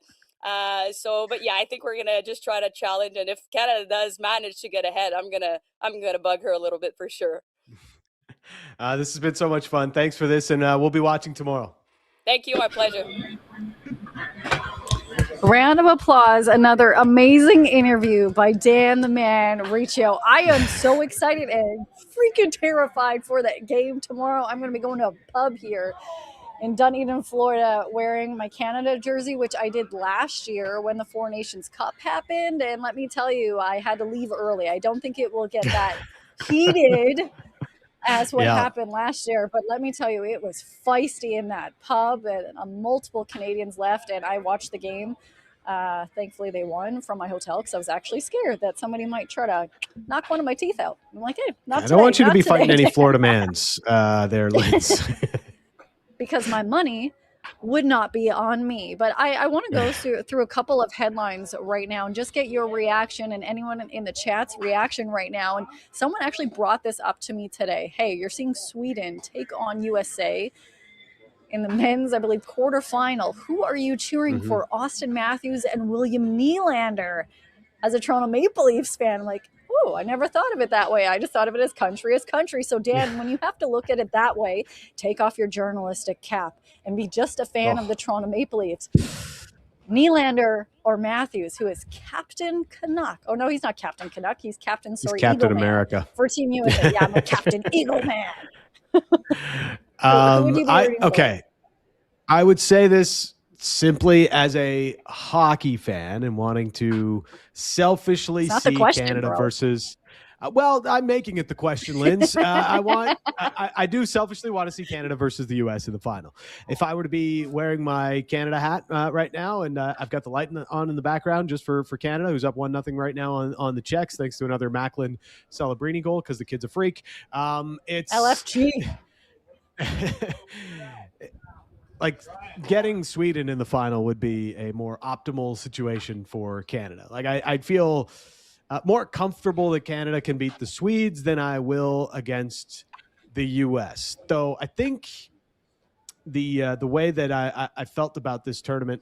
yeah, I think we're gonna just try to challenge, and if Canada does manage to get ahead, I'm gonna bug her a little bit for sure. This has been so much fun. Thanks for this, and we'll be watching tomorrow. Thank you, my pleasure. Round of applause. Another amazing interview by Dan the Man Riccio. I am so excited and freaking terrified for that game tomorrow. I'm going to be going to a pub here in Dunedin, Florida, wearing my Canada jersey, which I did last year when the Four Nations Cup happened. And let me tell you, I had to leave early. I don't think it will get that heated as what happened last year. But let me tell you, it was feisty in that pub, and multiple Canadians left, and I watched the game. Thankfully, they won from my hotel, because I was actually scared that somebody might try to knock one of my teeth out. I'm like, hey, not today. I don't want you to be fighting any Florida mans there, Liz. Because my money would not be on me. But I want to go through a couple of headlines right now and just get your reaction, and anyone in the chat's reaction right now. And someone actually brought this up to me today. Hey, you're seeing Sweden take on USA in the men's, I believe, quarterfinal. Who are you cheering for? Austin Matthews and William Nylander as a Toronto Maple Leafs fan, I'm like, oh, I never thought of it that way. I just thought of it as country. So Dan, when you have to look at it that way, take off your journalistic cap and be just a fan of the Toronto Maple Leafs. Nylander or Matthews, who is Captain Canuck. Oh, no, he's not Captain Canuck. He's Captain, he's Captain Eagle America. Man for Team USA. Yeah, I'm a Captain Eagle Man. Okay. I would say this simply as a hockey fan and wanting to selfishly see Canada versus well, I'm making it the question, Linz. I do selfishly want to see Canada versus the U.S. in the final. If I were to be wearing my Canada hat right now, and I've got the light on in the background just for Canada, who's up 1-0 right now on the Czechs, thanks to another Macklin Celebrini goal because the kid's a freak. It's LFG. Like getting Sweden in the final would be a more optimal situation for Canada. Like I'd feel more comfortable that Canada can beat the Swedes than I will against the U.S. Though I think the way that I felt about this tournament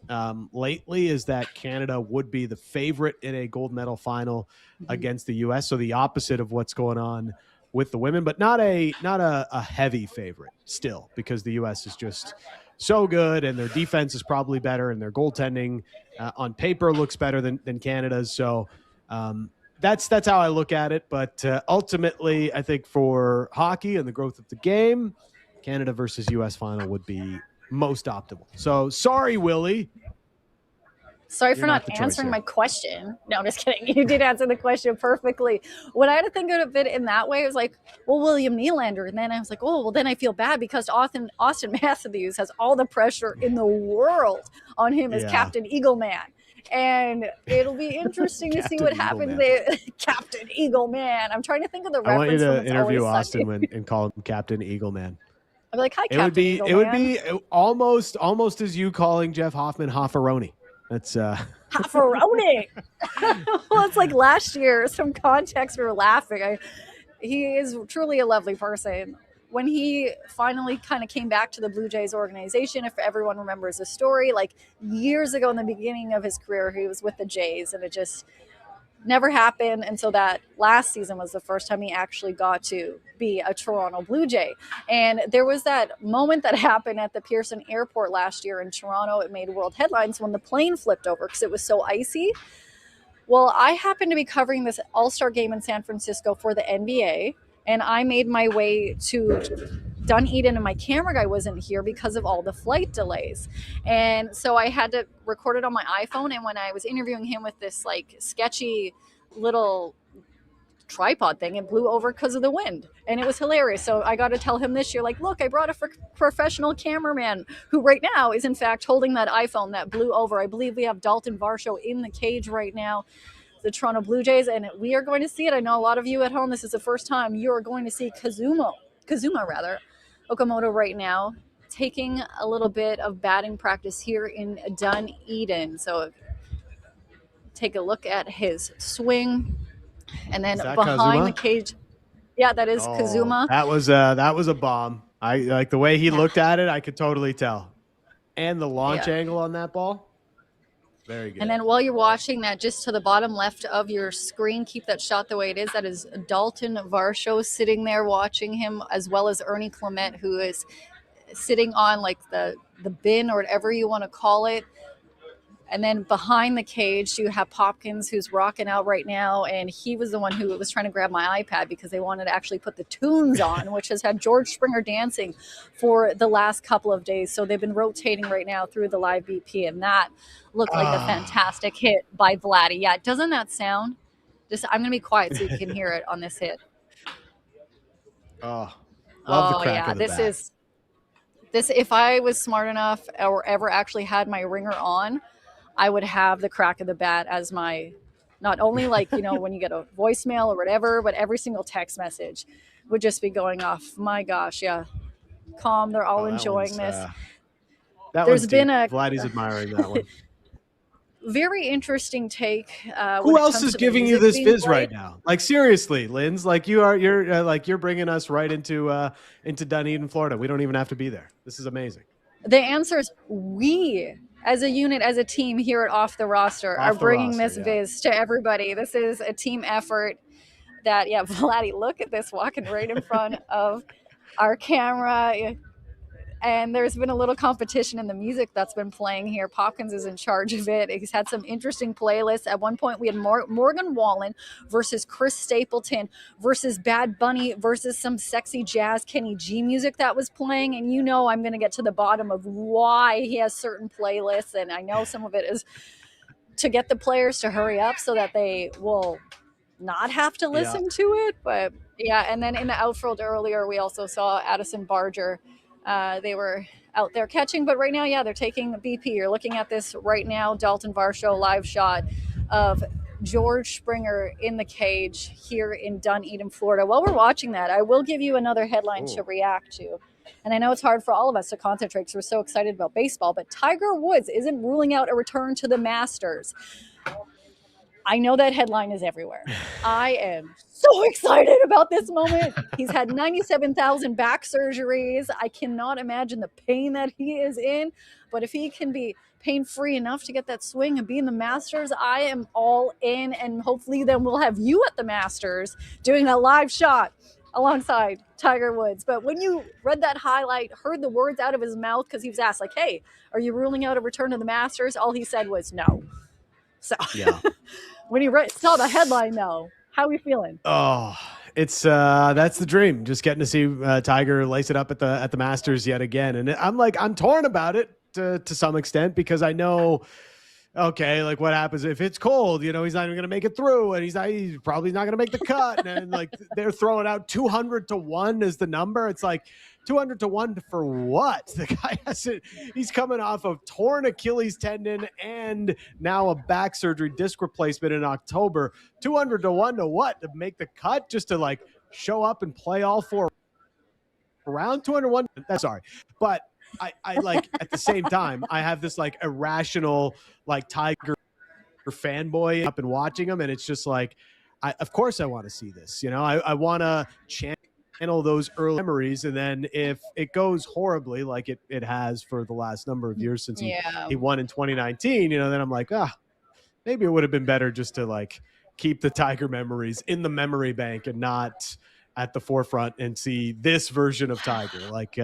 lately is that Canada would be the favorite in a gold medal final against the U.S. So the opposite of what's going on with the women, but not a heavy favorite still, because the U.S. is just so good and their defense is probably better and their goaltending on paper looks better than Canada's. So that's how I look at it. But ultimately, I think for hockey and the growth of the game, Canada versus U.S. final would be most optimal. So sorry, Willie. Sorry for not answering my question. No, I'm just kidding. You did answer the question perfectly. When I had to think of it in that way, it was like, well, William Nylander. And then I was like, oh, well, then I feel bad because Austin Matthews has all the pressure in the world on him as Captain Eagle Man. And it'll be interesting to see what happens there. Captain Eagle Man. I'm trying to think of the reference. I want you to interview Austin and call him Captain Eagle Man. I'm like, hi, Captain Eagle Man. It would be almost as you calling Jeff Hoffman Hoffaroni. That's Hoffaroni. Well, it's like last year, some context, we were laughing. He is truly a lovely person. When he finally kind of came back to the Blue Jays organization, if everyone remembers the story, like years ago in the beginning of his career, he was with the Jays and it just never happened. And so that last season was the first time he actually got to be a Toronto Blue Jay. And there was that moment that happened at the Pearson Airport last year in Toronto. It made world headlines when the plane flipped over because it was so icy. Well, I happened to be covering this All-Star game in San Francisco for the NBA. And I made my way to Dunedin, and my camera guy wasn't here because of all the flight delays. And so I had to record it on my iPhone. And when I was interviewing him with this like sketchy little tripod thing, it blew over because of the wind. And it was hilarious. So I got to tell him this year, like, look, I brought a professional cameraman who right now is in fact holding that iPhone that blew over. I believe we have Dalton Varsho in the cage right now, the Toronto Blue Jays, and we are going to see it. I know a lot of you at home, this is the first time you're going to see Kazuma Okamoto right now taking a little bit of batting practice here in Dunedin. So take a look at his swing, and then behind Kazuma? The cage. Yeah, that is Kazuma. That was a bomb. I like the way he looked at it. I could totally tell, and the launch angle on that ball. Very good. And then while you're watching that, just to the bottom left of your screen, keep that shot the way it is. That is Dalton Varsho sitting there watching him, as well as Ernie Clement, who is sitting on like the bin or whatever you want to call it. And then behind the cage, you have Popkins, who's rocking out right now. And he was the one who was trying to grab my iPad because they wanted to actually put the tunes on, which has had George Springer dancing for the last couple of days. So they've been rotating right now through the live BP. And that looked like a fantastic hit by Vladdy. Yeah, doesn't that sound? I'm going to be quiet so you can hear it on this hit. Love the crack of the bat. This, if I was smart enough or ever actually had my ringer on, I would have the crack of the bat as my, not only like, when you get a voicemail or whatever, but every single text message would just be going off. My gosh, yeah. Calm. They're all enjoying this. There's been Vladdy's admiring that one. Very interesting take. Who else is giving you this fizz right now? Like seriously, Linz, like you're bringing us right into Dunedin, Florida. We don't even have to be there. This is amazing. The answer is we as a unit, as a team here at Off the Roster, are bringing this viz to everybody. This is a team effort that, yeah, Vladdy, look at this, walking right in front of our camera. And there's been a little competition in the music that's been playing here. Popkins is in charge of it. He's had some interesting playlists. At one point, we had Morgan Wallen versus Chris Stapleton versus Bad Bunny versus some sexy jazz Kenny G music that was playing. And you know I'm going to get to the bottom of why he has certain playlists. And I know some of it is to get the players to hurry up so that they will not have to listen to it. But yeah, and then in the outfield earlier, we also saw Addison Barger. They were out there catching, but right now, yeah, they're taking BP. You're looking at this right now, Dalton Varsho live shot of George Springer in the cage here in Dunedin, Florida. While we're watching that, I will give you another headline to react to. And I know it's hard for all of us to concentrate because we're so excited about baseball, but Tiger Woods isn't ruling out a return to the Masters. I know that headline is everywhere. I am so excited about this moment. He's had 97,000 back surgeries. I cannot imagine the pain that he is in. But if he can be pain-free enough to get that swing and be in the Masters, I am all in. And hopefully then we'll have you at the Masters doing that live shot alongside Tiger Woods. But when you read that highlight, heard the words out of his mouth, because he was asked, like, hey, are you ruling out a return to the Masters? All he said was no. So yeah. When you saw the headline, though, how are we feeling? Oh, it's that's the dream. Just getting to see Tiger lace it up at the Masters yet again, and I'm torn about it to some extent because I know, okay, like what happens if it's cold? You know, he's not even going to make it through, and he's probably not going to make the cut, and like they're throwing out 200 to 1 as the number. It's like 200 to 1 for what? The guy he's coming off of torn Achilles tendon and now a back surgery disc replacement in October. 200 to 1 to what? To make the cut? Just to like show up and play all 4 rounds? 201? Sorry. But I like at the same time, I have this like irrational like Tiger fanboy up and watching him. And it's just like, of course I want to see this. You know, I want to channel those early memories, and then if it goes horribly like it has for the last number of years since he won in 2019, you know, then I'm like, maybe it would have been better just to like keep the Tiger memories in the memory bank and not at the forefront and see this version of Tiger. Like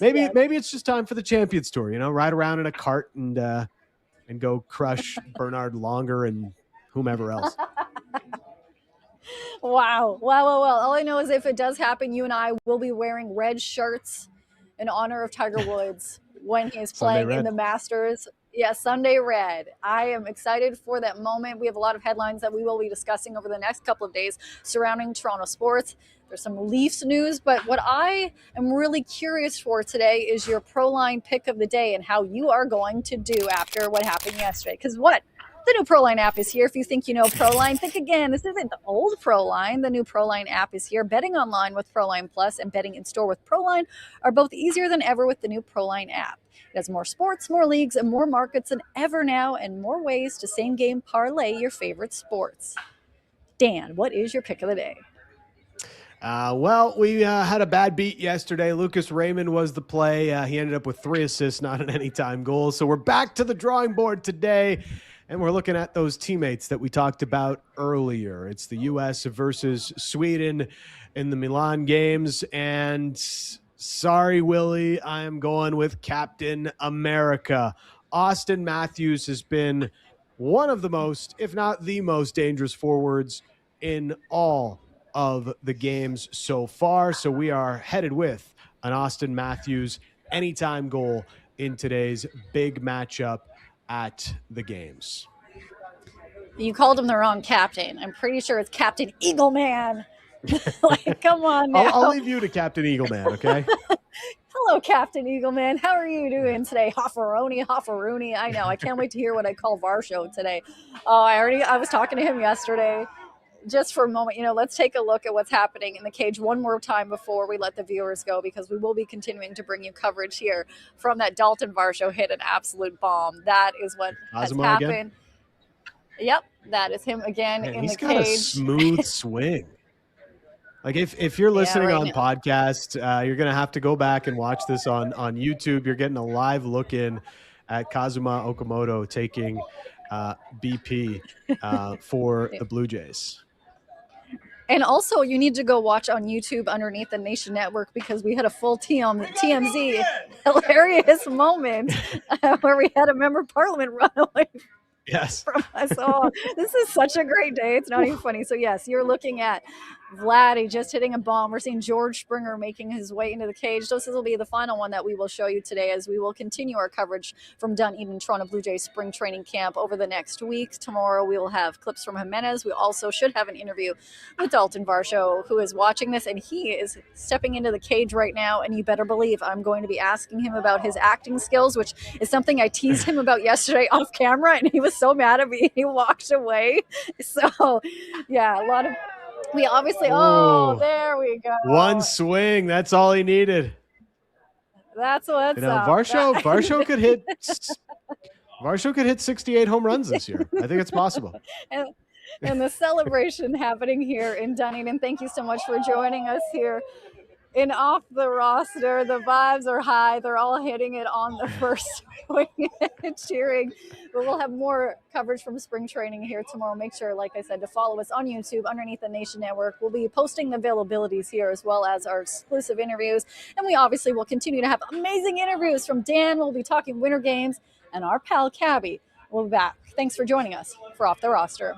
maybe it's just time for the Champions Tour, you know, ride around in a cart and go crush Bernard Longer and whomever else. Wow. All I know is if it does happen, you and I will be wearing red shirts in honor of Tiger Woods when he's playing in the Masters. Yeah, Sunday Red. I am excited for that moment. We have a lot of headlines that we will be discussing over the next couple of days surrounding Toronto sports. There's some Leafs news, but what I am really curious for today is your ProLine pick of the day and how you are going to do after what happened yesterday. Because the new ProLine app is here. If you think you know ProLine, think again. This isn't the old ProLine. The new ProLine app is here. Betting online with ProLine Plus and betting in store with ProLine are both easier than ever with the new ProLine app. It has more sports, more leagues, and more markets than ever now, and more ways to same-game parlay your favorite sports. Dan, what is your pick of the day? Well, we had a bad beat yesterday. Lucas Raymond was the play. He ended up with 3 assists, not an anytime goal. So we're back to the drawing board today. And we're looking at those teammates that we talked about earlier. It's the U.S. versus Sweden in the Milan games. And sorry, Willie, I am going with Captain America. Auston Matthews has been one of the most, if not the most dangerous forwards in all of the games so far. So we are headed with an Auston Matthews anytime goal in today's big matchup at the games. You called him the wrong captain. I'm pretty sure it's Captain Eagleman. Like, come on now. I'll leave you to Captain Eagleman, okay? Hello, Captain Eagleman. How are you doing today? Hofferoony. I know. I can't wait to hear what I call Varsho today. Oh, I was talking to him yesterday. Just for a moment, let's take a look at what's happening in the cage one more time before we let the viewers go, because we will be continuing to bring you coverage here from that Dalton Varsho hit an absolute bomb. That is what has happened. Again? Yep, that is him again in the cage. He's got a smooth swing. Like if you're listening on podcast, you're going to have to go back and watch this on YouTube. You're getting a live look in at Kazuma Okamoto taking BP for the Blue Jays. And also, you need to go watch on YouTube underneath the Nation Network, because we had a full TMZ hilarious moment where we had a member of Parliament run away Yes. from us. Oh, this is such a great day. It's not even funny. So yes, you're looking at Vladdy just hitting a bomb. We're seeing George Springer making his way into the cage. This will be the final one that we will show you today, as we will continue our coverage from Dunedin Toronto Blue Jays spring training camp over the next week. Tomorrow we will have clips from Jimenez. We also should have an interview with Dalton Varsho, who is watching this, and he is stepping into the cage right now, and you better believe I'm going to be asking him about his acting skills, which is something I teased him about yesterday off camera, and he was so mad at me he walked away. So yeah, a lot of we obviously there we go. One swing, that's all he needed. That's what's up. Varsho could hit 68 home runs this year. I think it's possible. And the celebration happening here in Dunedin. Thank you so much for joining us here in Off the Roster. The vibes are high. They're all hitting it on the first swing and cheering. But we'll have more coverage from spring training here tomorrow. Make sure, like I said, to follow us on YouTube underneath the Nation Network. We'll be posting the availabilities here, as well as our exclusive interviews. And we obviously will continue to have amazing interviews from Dan. We'll be talking winter games, and our pal Cabby will be back. Thanks for joining us for Off the Roster.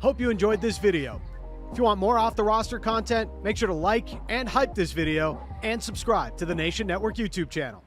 Hope you enjoyed this video. If you want more Off the Roster content, make sure to like and hype this video and subscribe to the Nation Network YouTube channel.